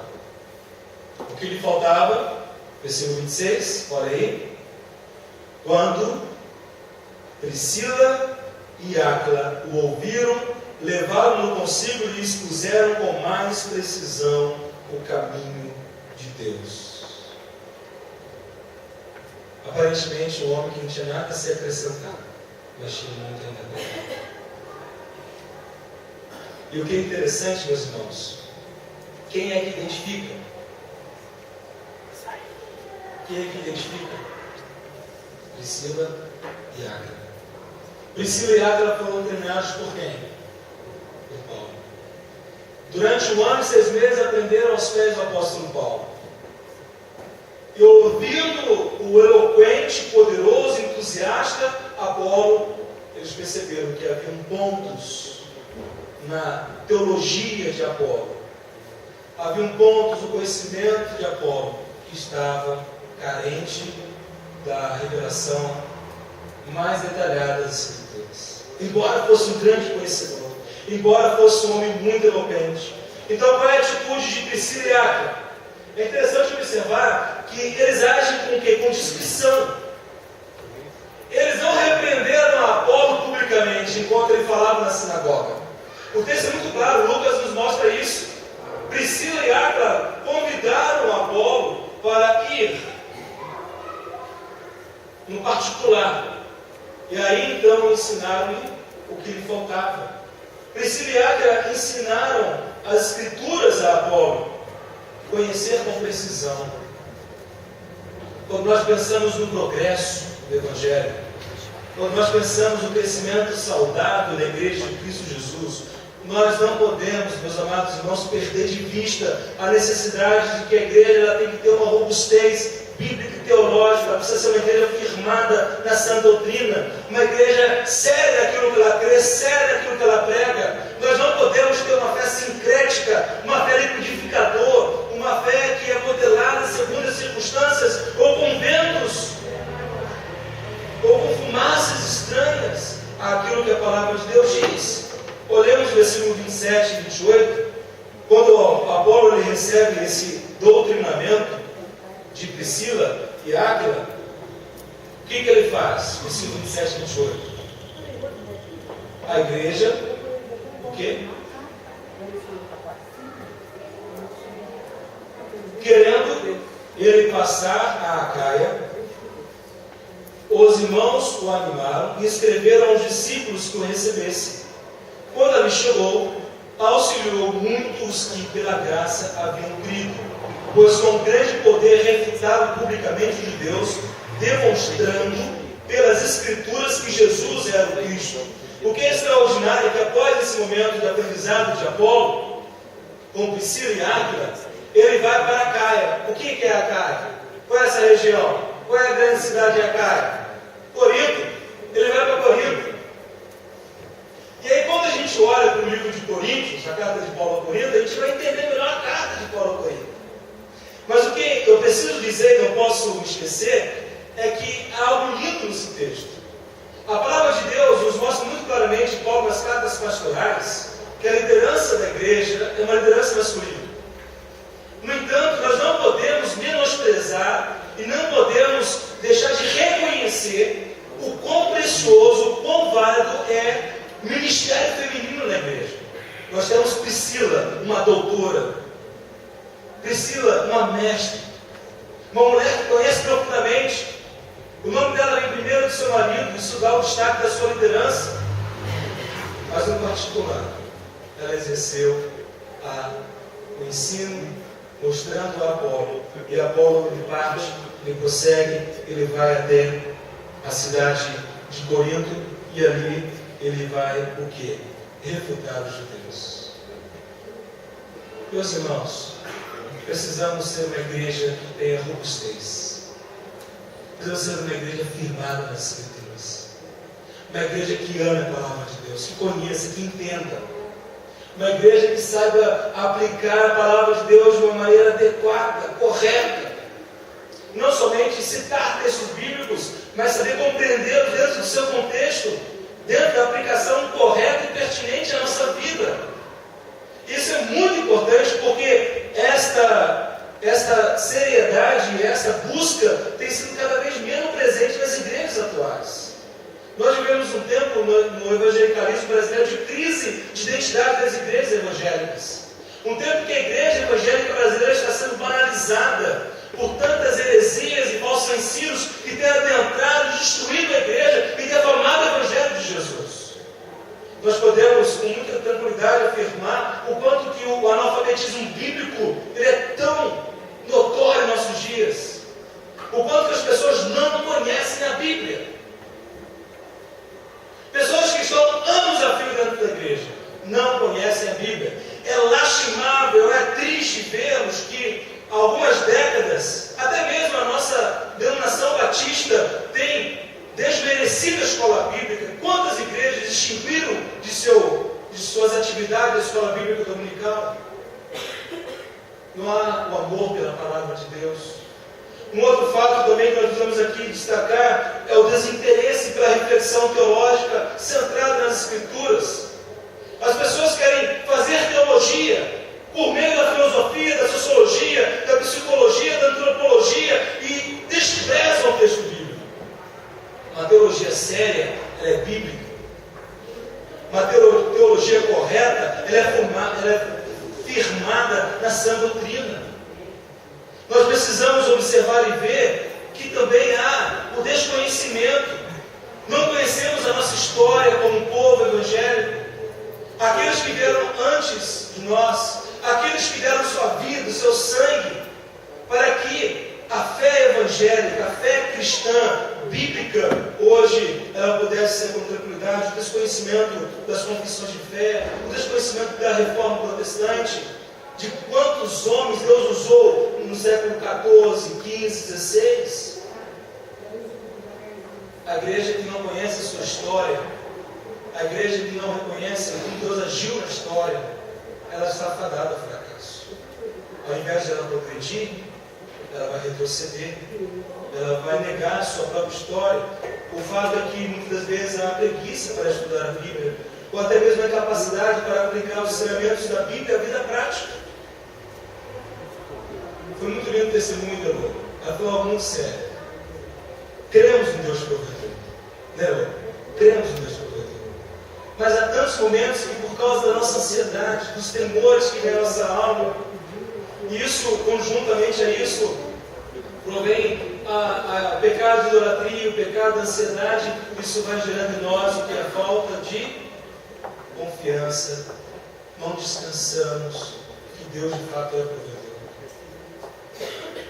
O que lhe faltava, versículo 26, olha aí. Quando Priscila e Áquila o ouviram, levaram-no consigo e lhe expuseram com mais precisão o caminho de Deus. Aparentemente, um homem que não tinha nada a se acrescentar, mas tinha muito a entender. E o que é interessante, meus irmãos, quem é que identifica? Quem é que identifica? Priscila e Áquila. Priscila e Áquila foram treinados por quem? Por Paulo. Durante 1 ano e 6 meses aprenderam aos pés do apóstolo Paulo. E ouvindo o eloquente, poderoso, entusiasta Apolo, eles perceberam que havia pontos na teologia de Apolo. Havia pontos no conhecimento de Apolo que estava carente da revelação mais detalhada das Escrituras. Embora fosse um grande conhecedor, embora fosse um homem muito eloquente. Então, qual é a atitude de Priscila e Áquila? É interessante observar que eles agem com o quê? Com discrição. Eles não repreenderam Apolo publicamente enquanto ele falava na sinagoga. O texto é muito claro, Lucas nos mostra isso. Priscila e Áquila convidaram Apolo para ir no particular. E aí então ensinaram-lhe o que lhe faltava. Priscila e Áquila ensinaram as Escrituras a Apolo, conhecer com precisão. Quando nós pensamos no progresso do Evangelho, quando nós pensamos no crescimento saudável da Igreja de Cristo Jesus, nós não podemos, meus amados irmãos, perder de vista a necessidade de que a igreja ela tem que ter uma robustez bíblica e teológica, ela precisa ser uma igreja firmada na sã doutrina, uma igreja séria naquilo que ela crê, séria naquilo que ela prega. Nós não podemos ter uma fé sincrética, uma fé liquidificador, uma fé que é modelada segundo as circunstâncias, ou com ventos, ou com fumaças estranhas àquilo que a palavra de Deus diz. Olhemos o versículo 27 e 28, quando Apolo ele recebe esse doutrinamento de Priscila e Áquila, o que ele faz? Versículo 27 e 28. A igreja, o quê? Querendo ele passar a Acaia, os irmãos o animaram e escreveram aos discípulos que o recebessem. Quando ali chegou, auxiliou muitos que pela graça haviam crido, pois com grande poder refutaram publicamente os judeus, demonstrando pelas Escrituras que Jesus era o Cristo. O que é extraordinário é que após esse momento de aprendizado de Apolo, com Priscila e Áquila, ele vai para Acaia. O que é Acaia? Qual é essa região? Qual é a grande cidade de Acaia? Corinto. Ele vai para Corinto. E aí quando a gente olha para o livro de Coríntios, a carta de Paulo a Corinto, a gente vai entender melhor a carta de Paulo a Corinto. Mas o que eu preciso dizer, não posso me esquecer, é que há algo lindo nesse texto. A palavra de Deus nos mostra muito claramente, Paulo nas cartas pastorais, que a liderança da igreja é uma liderança masculina. No entanto, nós não podemos menosprezar e não podemos deixar de reconhecer o quão precioso, o quão válido é o ministério feminino na igreja. Nós temos Priscila, uma doutora, Priscila, uma mestre, uma mulher que conhece profundamente. O nome dela vem primeiro do seu marido, isso dá o destaque da sua liderança. Mas no particular, ela exerceu o ensino, mostrando a Apolo. E Apolo ele parte, ele prossegue, ele vai até a cidade de Corinto, e ali ele vai o quê? Refutar os judeus. Meus irmãos, precisamos ser uma igreja que tenha robustez. Precisamos ser uma igreja firmada nas Escrituras. Uma igreja que ame a palavra de Deus, que conheça, que entenda. Uma igreja que saiba aplicar a palavra de Deus de uma maneira adequada, correta. Não somente citar textos bíblicos, mas saber compreendê-los dentro do seu contexto, dentro da aplicação correta e pertinente à nossa vida. Isso é muito importante porque esta seriedade, essa busca tem sido cada vez menos presente nas igrejas atuais. Nós vivemos um tempo no evangelicalismo brasileiro de crise de identidade das igrejas evangélicas. Um tempo que a igreja evangélica brasileira está sendo banalizada por tantas heresias e falsos ensinos que têm adentrado e destruído a igreja e defamado o evangelho de Jesus. Nós podemos com muita tranquilidade afirmar o quanto que o analfabetismo bíblico ele é tão notório em nossos dias. O quanto que as pessoas não conhecem a Bíblia. Pessoas que estão anos a fio dentro da igreja não conhecem a Bíblia. É lastimável, é triste vermos que há algumas décadas, até mesmo a nossa denominação batista tem desmerecido a escola bíblica. Quantas igrejas extinguiram de suas atividades a escola bíblica dominical? Não há o amor pela palavra de Deus. Um outro fato também que nós precisamos aqui destacar é o desinteresse pela reflexão teológica centrada nas Escrituras. As pessoas querem fazer teologia por meio da filosofia, da sociologia, da psicologia, da antropologia e desprezam o texto bíblico. Uma teologia séria, ela é bíblica. Uma teologia correta, ela é firmada na sã doutrina. Nós precisamos observar e ver que também há o desconhecimento desconhecimento. Não conhecemos a nossa história como um povo evangélico. Aqueles que vieram antes de nós, aqueles que deram sua vida, o seu sangue, para que a fé evangélica, a fé cristã, bíblica, hoje ela pudesse ser com tranquilidade. O desconhecimento das confissões de fé, o desconhecimento da reforma protestante, de quantos homens Deus usou no século XIV, XV, XVI. A igreja que não conhece a sua história, a igreja que não reconhece como Deus agiu na história, ela está fadada ao fracasso. Ao invés de ela progredir, ela vai retroceder, ela vai negar a sua própria história. O fato é que muitas vezes há preguiça para estudar a Bíblia, ou até mesmo a incapacidade para aplicar os ensinamentos da Bíblia à vida prática. Foi muito lindo o testemunho da Lô. Ela falou algo muito sério. Cremos em Deus provedor, né, Lô? Cremos em Deus provedor. Mas há tantos momentos que, por causa da nossa ansiedade, dos temores que vem à nossa alma, e isso, conjuntamente a isso, provém a pecado de idolatria, o pecado da ansiedade. Isso vai gerando em nós o que é a falta de confiança. Não descansamos que Deus de fato é provedor.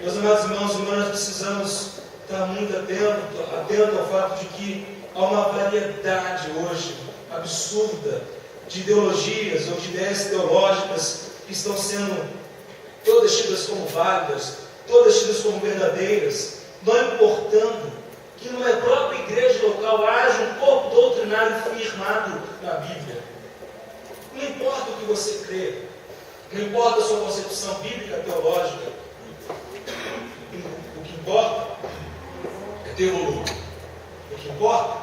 Meus amados irmãos e irmãs, nós precisamos estar muito atento ao fato de que há uma variedade hoje absurda de ideologias ou de ideias teológicas que estão sendo todas tidas como válidas, todas tidas como verdadeiras, não importando que numa própria igreja local haja um corpo doutrinário firmado na Bíblia. Não importa o que você crê, não importa a sua concepção bíblica, teológica, o que importa é ter volume, o que importa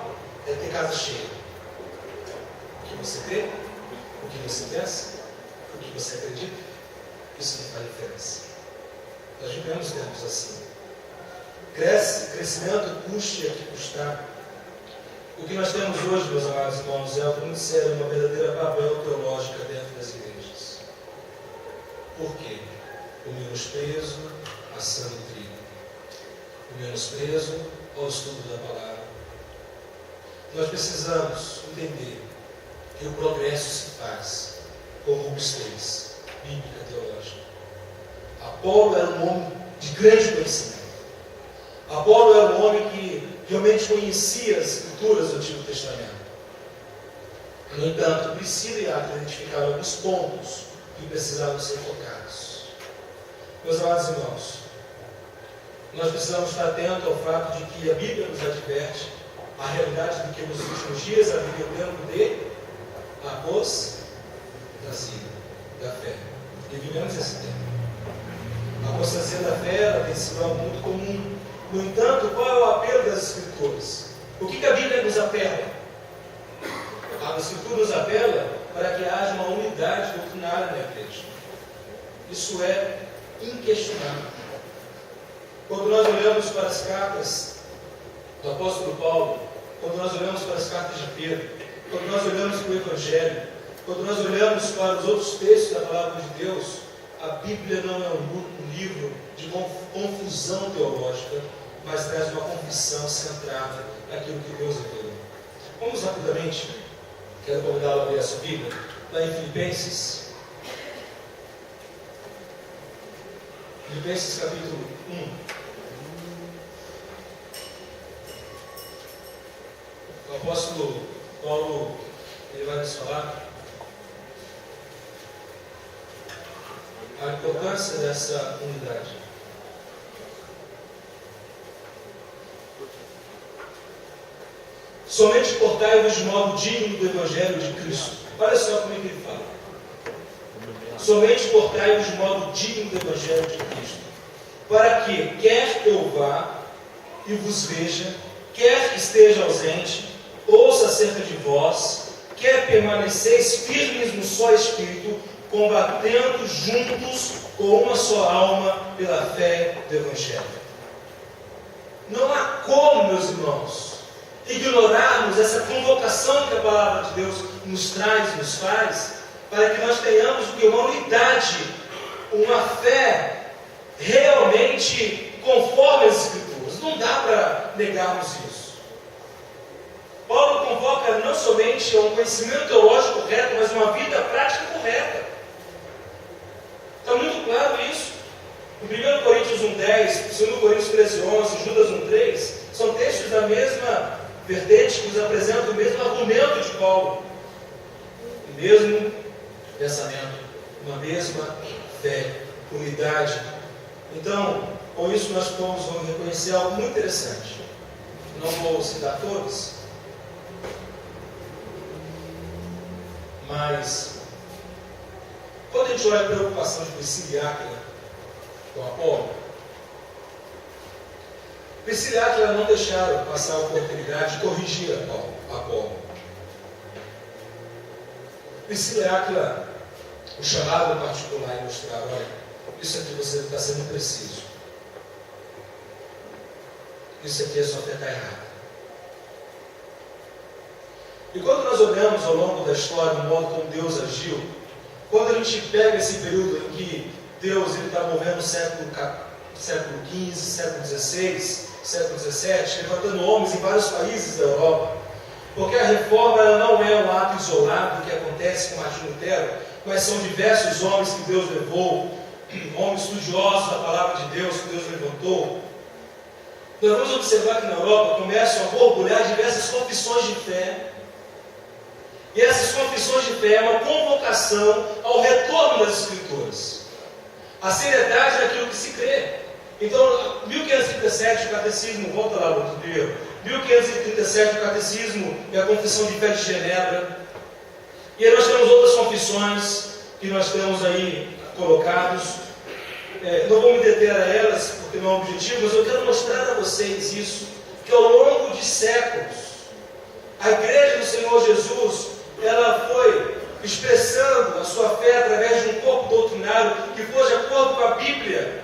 é ter casa cheia. O que você crê, o que você pensa, o que você acredita, isso não faz diferença. Nós vivemos tempos assim. Crescimento custe a que custar. O que nós temos hoje, meus amados irmãos, é algo muito sério, uma verdadeira Babel teológica dentro das igrejas. Por quê? O menosprezo à sã doutrina, o menosprezo ao estudo da palavra. Nós precisamos entender que o progresso se faz com robustez bíblica teológica. Apolo era um homem de grande conhecimento. Apolo era um homem que realmente conhecia as escrituras do Antigo Testamento. No entanto, Priscila e Áquila identificaram alguns pontos que precisavam ser focados. Meus amados irmãos, nós precisamos estar atentos ao fato de que a Bíblia nos adverte a realidade de que nos últimos dias haveria o tempo de apostasia da fé. E vivemos esse tempo. A apostasia da fé ela tem sido algo muito comum. No entanto, qual é o apelo das Escrituras? O que a Bíblia nos apela? A Escritura nos apela para que haja uma unidade doutrinária na igreja. Isso é inquestionável. Quando nós olhamos para as cartas do apóstolo Paulo, quando nós olhamos para as cartas de Pedro, quando nós olhamos para o Evangelho, quando nós olhamos para os outros textos da palavra de Deus, a Bíblia não é um livro de confusão teológica, mas traz uma confissão centrada naquilo que Deus revelou. Vamos rapidamente, quero convidá-lo a ler a sua Bíblia, lá em Filipenses. Filipenses capítulo 1. O apóstolo Paulo, ele vai nos falar a importância dessa unidade. Somente portai-vos de modo digno do Evangelho de Cristo. Olha só como é que ele fala. Somente portai-vos de modo digno do Evangelho de Cristo, para que, quer eu vá e vos veja, quer esteja ausente, ouça acerca de vós, quer permaneceis firmes no só Espírito, combatendo juntos com uma só alma pela fé do Evangelho. Não há como, meus irmãos, ignorarmos essa convocação que a palavra de Deus nos traz e nos faz, para que nós tenhamos uma unidade, uma fé realmente conforme as Escrituras. Não dá para negarmos isso. Paulo convoca não somente a um conhecimento teológico correto, mas uma vida prática correta. Está muito claro isso. Em 1 Coríntios 1,10, 2 Coríntios 13,11, Judas 1,3, são textos da mesma vertente que nos apresentam o mesmo argumento de Paulo. O mesmo pensamento, uma mesma fé, unidade. Então, com isso nós vamos reconhecer algo muito interessante. Não vou citar todos, mas quando a gente olha a preocupação de Priscila e Áquila com Apolo, Priscila e Áquila não deixaram passar a oportunidade de corrigir Apolo. Priscila e Áquila o chamaram em particular e mostraram: olha, isso aqui você está sendo preciso. Isso aqui a sua fé está errada. E quando nós olhamos ao longo da história o modo como Deus agiu, quando a gente pega esse período em que Deus está movendo o século XV, século XVI, século XVII, levantando homens em vários países da Europa, porque a reforma ela não é um ato isolado que acontece com Martinho Lutero, mas são diversos homens que Deus levou, homens estudiosos da palavra de Deus que Deus levantou. Nós vamos observar que na Europa começam a borbulhar diversas confissões de fé. E essas confissões de fé é uma convocação ao retorno das Escrituras, a seriedade daquilo que se crê. Então, 1537 o catecismo, volta lá no primeiro, 1537 o catecismo e a confissão de fé de Genebra. E aí nós temos outras confissões que nós temos aí colocados. Não vou me deter a elas, porque não é o objetivo, mas eu quero mostrar a vocês isso, que ao longo de séculos, a Igreja do Senhor Jesus, ela foi expressando a sua fé através de um corpo doutrinário que foi de acordo com a Bíblia.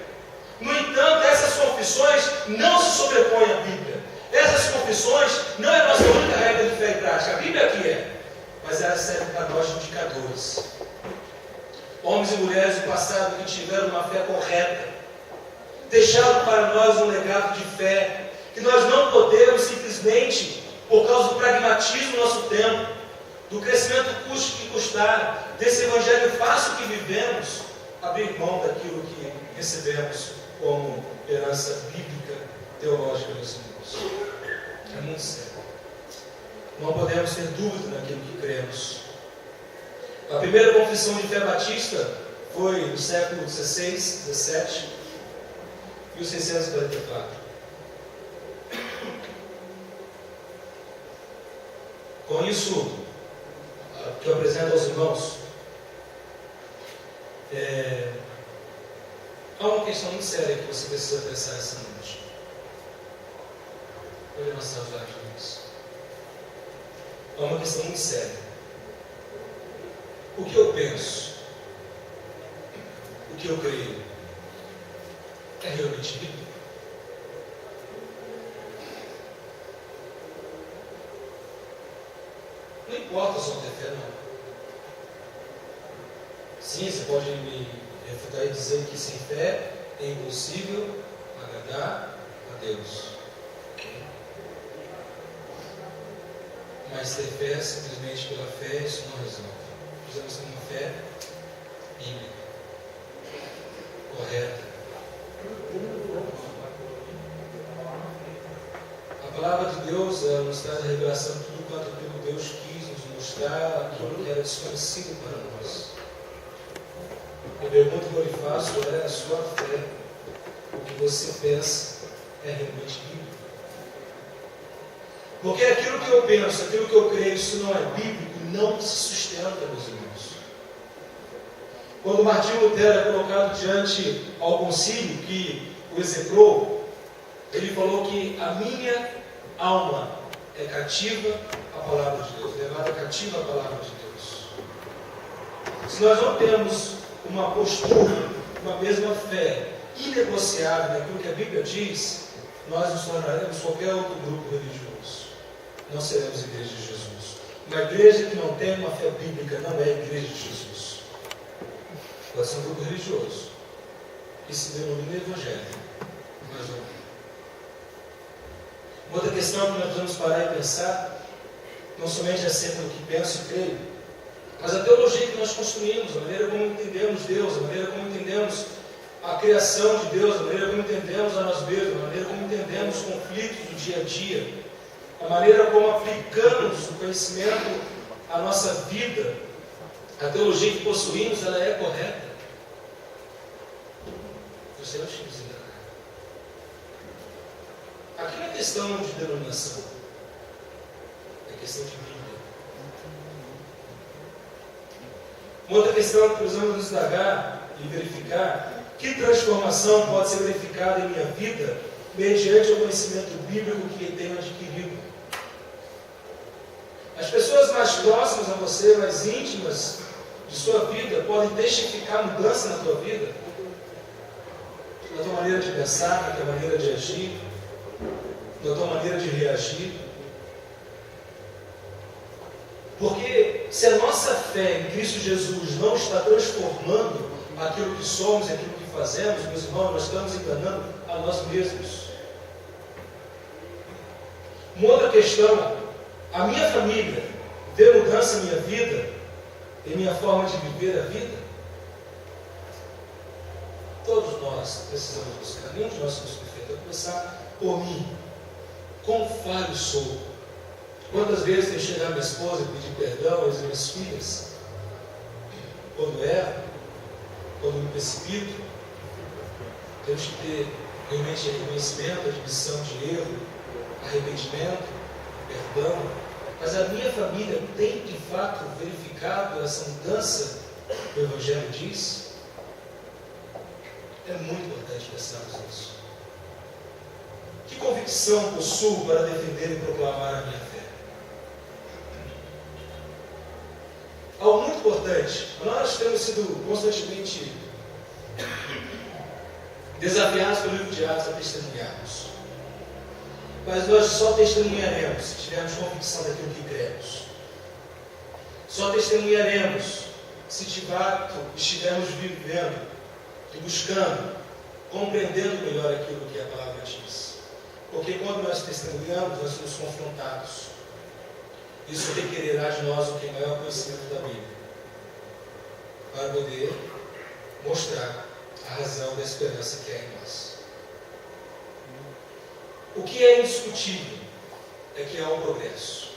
No entanto, essas confissões não se sobrepõem à Bíblia. Essas confissões não é a nossa única regra de fé e prática. A Bíblia aqui é, mas ela serve para nós de indicadores. Homens e mulheres do passado que tiveram uma fé correta, deixaram para nós um legado de fé, que nós não podemos simplesmente, por causa do pragmatismo do nosso tempo, do crescimento custe que custar, desse evangelho fácil que vivemos, abrir mão daquilo que recebemos como herança bíblica, teológica dos irmãos. É muito sério. Não podemos ter dúvida naquilo que cremos. A primeira confissão de fé batista foi no século XVI, XVII, 1644. Com isso, que eu apresento aos irmãos, há uma questão muito séria que você precisa pensar essa noite. Olha nossas lágrimas. Há uma questão muito séria. O que eu penso, o que eu creio, é realmente bíblico? Não importa só ter fé, não. Sim, você pode me refutar e dizer que sem fé é impossível agradar a Deus. Mas ter fé simplesmente pela fé, isso não resolve. Precisamos ter uma fé bíblica, correta. A palavra de Deus nos traz a revelação de tudo quanto aquilo que Deus quis nos mostrar, aquilo que era desconhecido para nós. Eu pergunto e lhe faço: qual é a sua fé? O que você pensa é realmente bíblico? Porque aquilo que eu penso, aquilo que eu creio, isso não é bíblico, não se sustenta, meus irmãos. Quando Martinho Lutero é colocado diante ao concílio que o execrou, ele falou que a minha alma é cativa à palavra de Deus, levada cativa à palavra de Deus. Se nós não temos uma postura, uma mesma fé inegociável naquilo que a Bíblia diz, nós nos tornaremos qualquer outro grupo religioso. Não seremos igreja de Jesus. Uma igreja que não tem uma fé bíblica não é igreja de Jesus. Pode ser um grupo religioso que se denomina evangélico, mas não. Outra questão que nós precisamos parar e pensar não somente acerca do que penso e creio, mas a teologia que nós construímos, a maneira como entendemos Deus, a maneira como entendemos a criação de Deus, a maneira como entendemos a nós mesmos, a maneira como entendemos os conflitos do dia a dia, a maneira como aplicamos o conhecimento à nossa vida. A teologia que possuímos, ela é correta. Você é o X, né? Aqui não é questão de denominação, é questão de Bíblia. Uma outra questão que precisamos nos indagar e verificar: que transformação pode ser verificada em minha vida mediante o conhecimento bíblico que tenho adquirido? As pessoas mais próximas a você, mais íntimas de sua vida, podem testificar mudança na tua vida, na tua maneira de pensar, na tua maneira de agir, na tua maneira de reagir. Porque se a nossa fé em Cristo Jesus não está transformando aquilo que somos, aquilo que fazemos, meus irmãos, nós estamos enganando a nós mesmos. Uma outra questão: a minha família vê mudança em minha vida, em minha forma de viver a vida? Todos nós precisamos buscar, nenhum de nós somos perfeitos. A começar por mim. Quão falho sou? Quantas vezes eu chegar à minha esposa e pedir perdão às minhas filhas? Quando erro, quando me precipito, temos que ter realmente reconhecimento, admissão de erro, arrependimento, perdão. Mas a minha família tem de fato verificado essa mudança que o Evangelho diz? É muito importante pensarmos nisso. Que convicção possuo para defender e proclamar a minha fé? Algo muito importante: nós temos sido constantemente desafiados pelo livro de Atos a testemunharmos. Mas nós só testemunharemos se tivermos convicção daquilo que cremos. Só testemunharemos se de fato estivermos vivendo e buscando, compreendendo melhor aquilo que a palavra diz. Porque quando nós testemunhamos, nós somos confrontados. Isso requererá de nós um maior conhecimento da Bíblia, para poder mostrar a razão da esperança que há em nós. O que é indiscutível é que há um progresso.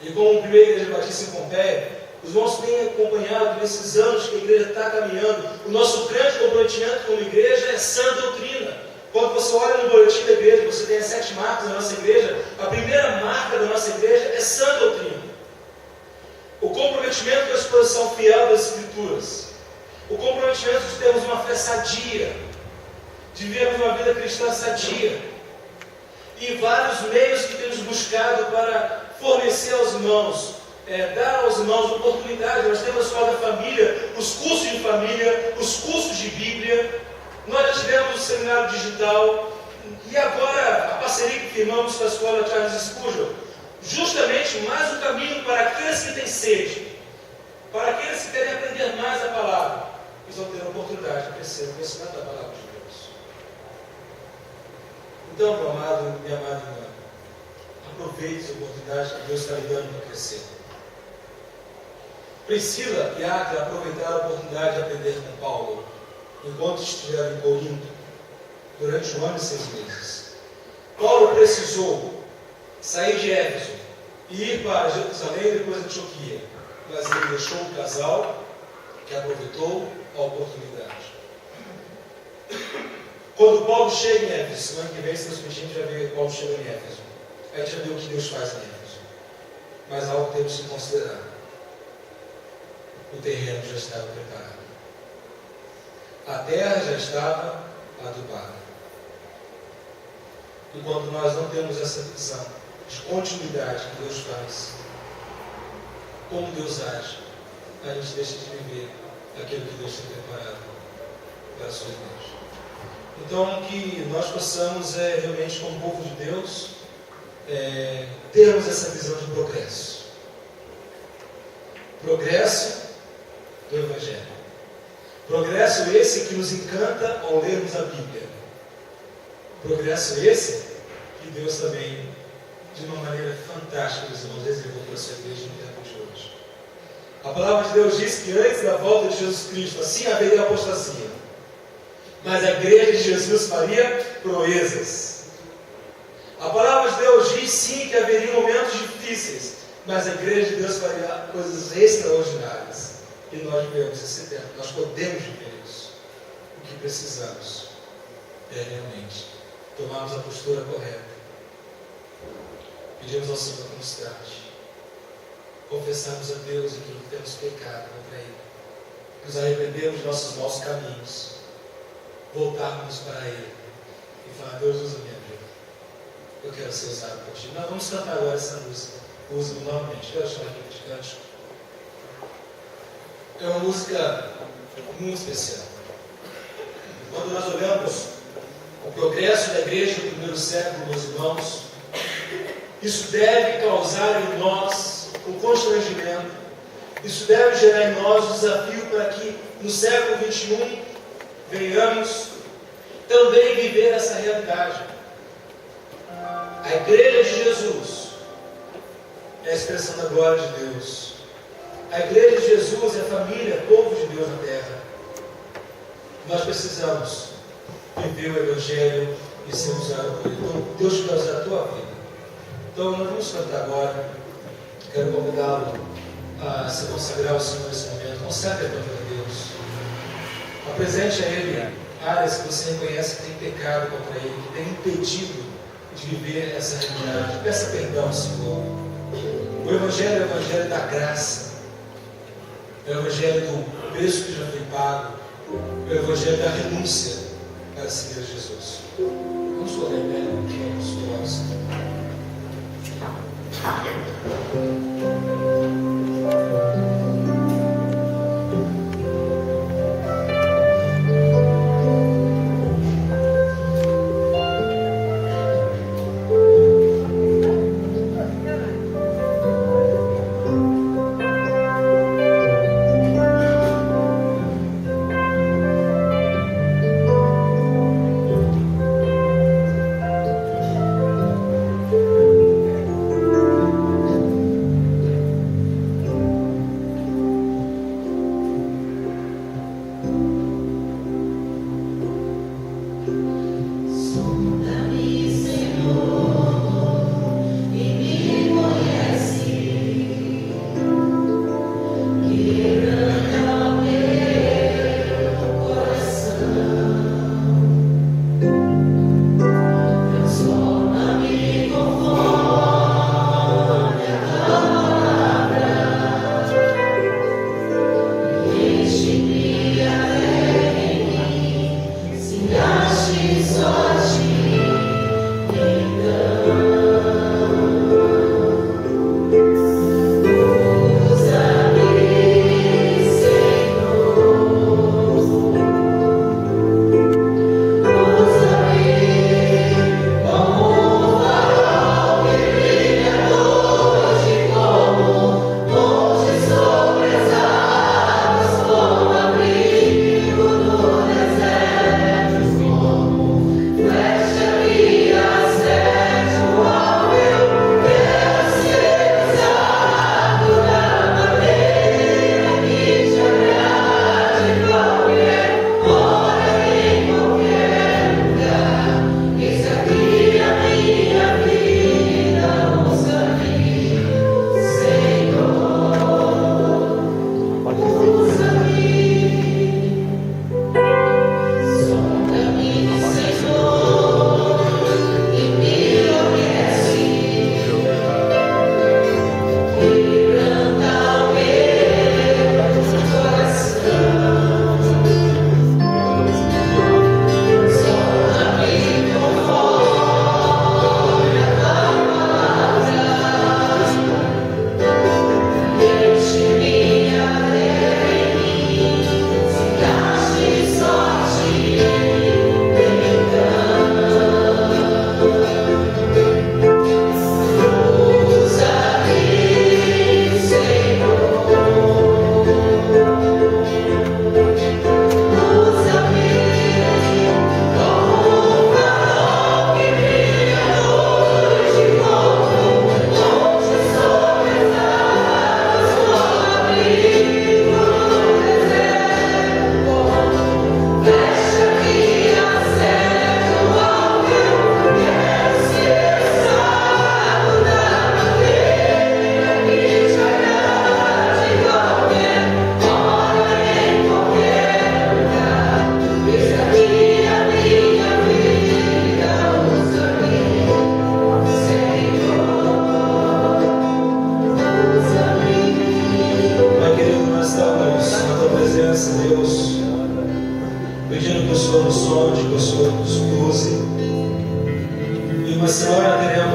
E como a primeira igreja batista em Pompeia, os irmãos têm acompanhado nesses anos que a igreja está caminhando. O nosso grande comprometimento como igreja é sã doutrina. Quando você olha no boletim da igreja, você tem as 7 marcas da nossa igreja. A primeira marca da nossa igreja é sã doutrina. O comprometimento com a exposição fiel das Escrituras. O comprometimento de termos uma fé sadia, de vivermos uma vida cristã sadia. E vários meios que temos buscado para fornecer aos irmãos, dar aos irmãos oportunidade. Nós temos a escola da família, os cursos de família, os cursos de Bíblia. Nós já tivemos o seminário digital e agora a parceria que firmamos com a escola Charles Spurgeon, justamente mais um caminho para aqueles que têm sede, para aqueles que querem aprender mais a palavra. Eles vão ter a oportunidade de crescer no conhecimento da palavra de Deus. Então, meu amado e minha amada irmã, aproveite essa oportunidade que Deus está lhe dando para crescer. Priscila e Áquila aproveitaram a oportunidade de aprender com Paulo, enquanto estiveram em Corinto, durante 1 ano e 6 meses. Paulo precisou sair de Éfeso e ir para Jerusalém e depois Antioquia, mas ele deixou o casal que aproveitou a oportunidade. Quando Paulo chega em Éfeso, semana que vem, se nós permitirmos, já vê Paulo chega em Éfeso. A gente já vê o que Deus faz em Éfeso. Mas algo temos que considerar: o terreno já estava preparado. A terra já estava adubada. E quando nós não temos essa visão de continuidade que Deus faz, como Deus age, a gente deixa de viver aquilo que Deus tem preparado para a sua igreja. Então, que nós possamos realmente, como povo de Deus, termos essa visão de progresso. Progresso do Evangelho. Progresso esse que nos encanta ao lermos a Bíblia. Progresso esse que Deus também de uma maneira fantástica, meus irmãos, reservou para a sua igreja no tempo de hoje. A palavra de Deus diz que antes da volta de Jesus Cristo, assim haveria apostasia. Mas a igreja de Jesus faria proezas. A palavra de Deus diz sim que haveria momentos difíceis, mas a igreja de Deus faria coisas extraordinárias. E nós vivemos esse tempo, nós podemos viver isso. O que precisamos é realmente tomarmos a postura correta. Pedimos ao Senhor que nos trate. Confessarmos a Deus aquilo que temos pecado contra Ele. Nos arrependermos de nossos maus caminhos. Voltarmos para Ele e falar: Deus, usa minha vida. Eu quero ser usado por Ti. Nós vamos cantar agora essa música. Usa-me novamente. Quero chamar aqui de cântico. É uma música muito especial. Quando nós olhamos o progresso da igreja no primeiro século, meus irmãos, isso deve causar em nós um constrangimento. Isso deve gerar em nós um desafio para que no século XXI venhamos também viver essa realidade. A igreja de Jesus é a expressão da glória de Deus. A igreja de Jesus é a família, é povo de Deus na terra. Nós precisamos viver o Evangelho e ser usado por Ele. Então, Deus quer usar a tua vida. Então, nós vamos cantar agora. Quero convidá-lo a se consagrar ao Senhor nesse momento. Consagre a tua vida a Deus. Apresente a Ele áreas que você reconhece que tem pecado contra Ele, que tem impedido de viver essa realidade. Peça perdão ao Senhor. O Evangelho é o Evangelho da graça. É o Evangelho do preço que já foi pago. É o Evangelho da renúncia para seguir Jesus. Vamos colocar em pé, vamos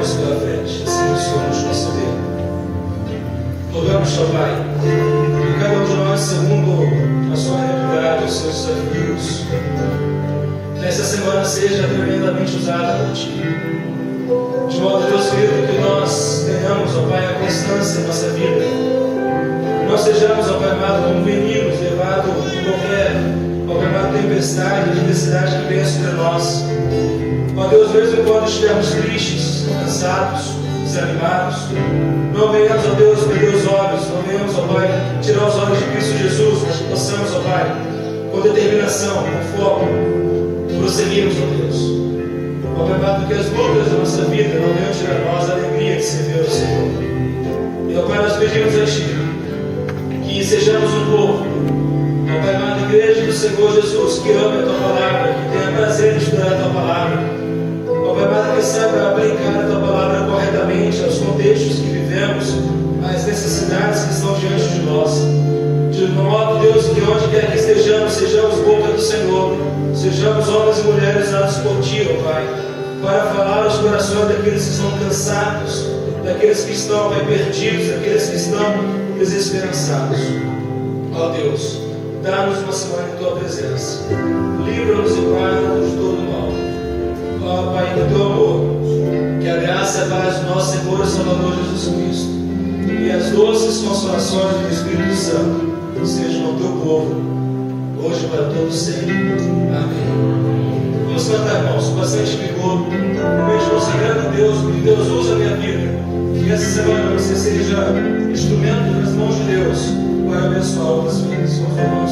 vitórias pela frente, assim o Senhor nos conceder. Rogamos, ó Pai, que cada um de nós, segundo a sua realidade, os seus desafios, nessa semana seja tremendamente usada por Ti. De modo, Deus querido, que nós tenhamos, ó Pai, a constância em nossa vida. Não sejamos, ó Pai amado, como meninos levados por qualquer, ó Pai amado, tempestade, adversidade que venha sobre nós. Ó Deus, mesmo quando estivermos tristes, cansados, desanimados, não venhamos, ó Deus, perder os olhos, não venhamos, ó Pai, tirar os olhos de Cristo Jesus, mas que possamos, ó Pai, com determinação, com foco, prosseguirmos, ó Deus. Ó Pai amado, que as lutas da nossa vida não venham tirar a nós a alegria de servir ao Senhor. E, ó Pai, nós pedimos a Ti que sejamos um povo, ó Pai amado, igreja do Senhor Jesus, que ame a Tua palavra, que tenha prazer em estudar a Tua palavra, ó Pai amado, que saiba aplicar a Tua palavra corretamente aos contextos que vivemos, às necessidades que estão diante de nós. De modo, Deus, que onde quer que estejamos, sejamos boca do Senhor, sejamos homens e mulheres usados por Ti, ó Pai, para falar aos corações daqueles que estão cansados, daqueles que estão, Pai, perdidos, daqueles que estão desesperançados. Ó Deus, dá-nos uma semana em Tua presença. Livra-nos e guarda-nos de todo mal. Ó Pai, no Teu amor, que a graça e a paz do nosso Senhor e Salvador Jesus Cristo e as doces consolações do Espírito Santo sejam ao Teu povo, hoje e para todos sempre. Amém. Vamos cantar, irmãos, com bastante vigor, mesmo consagrando a Deus, porque Deus usa a minha vida. Que essa semana você seja instrumento nas mãos de Deus para abençoar outras vidas. Vamos, irmãos.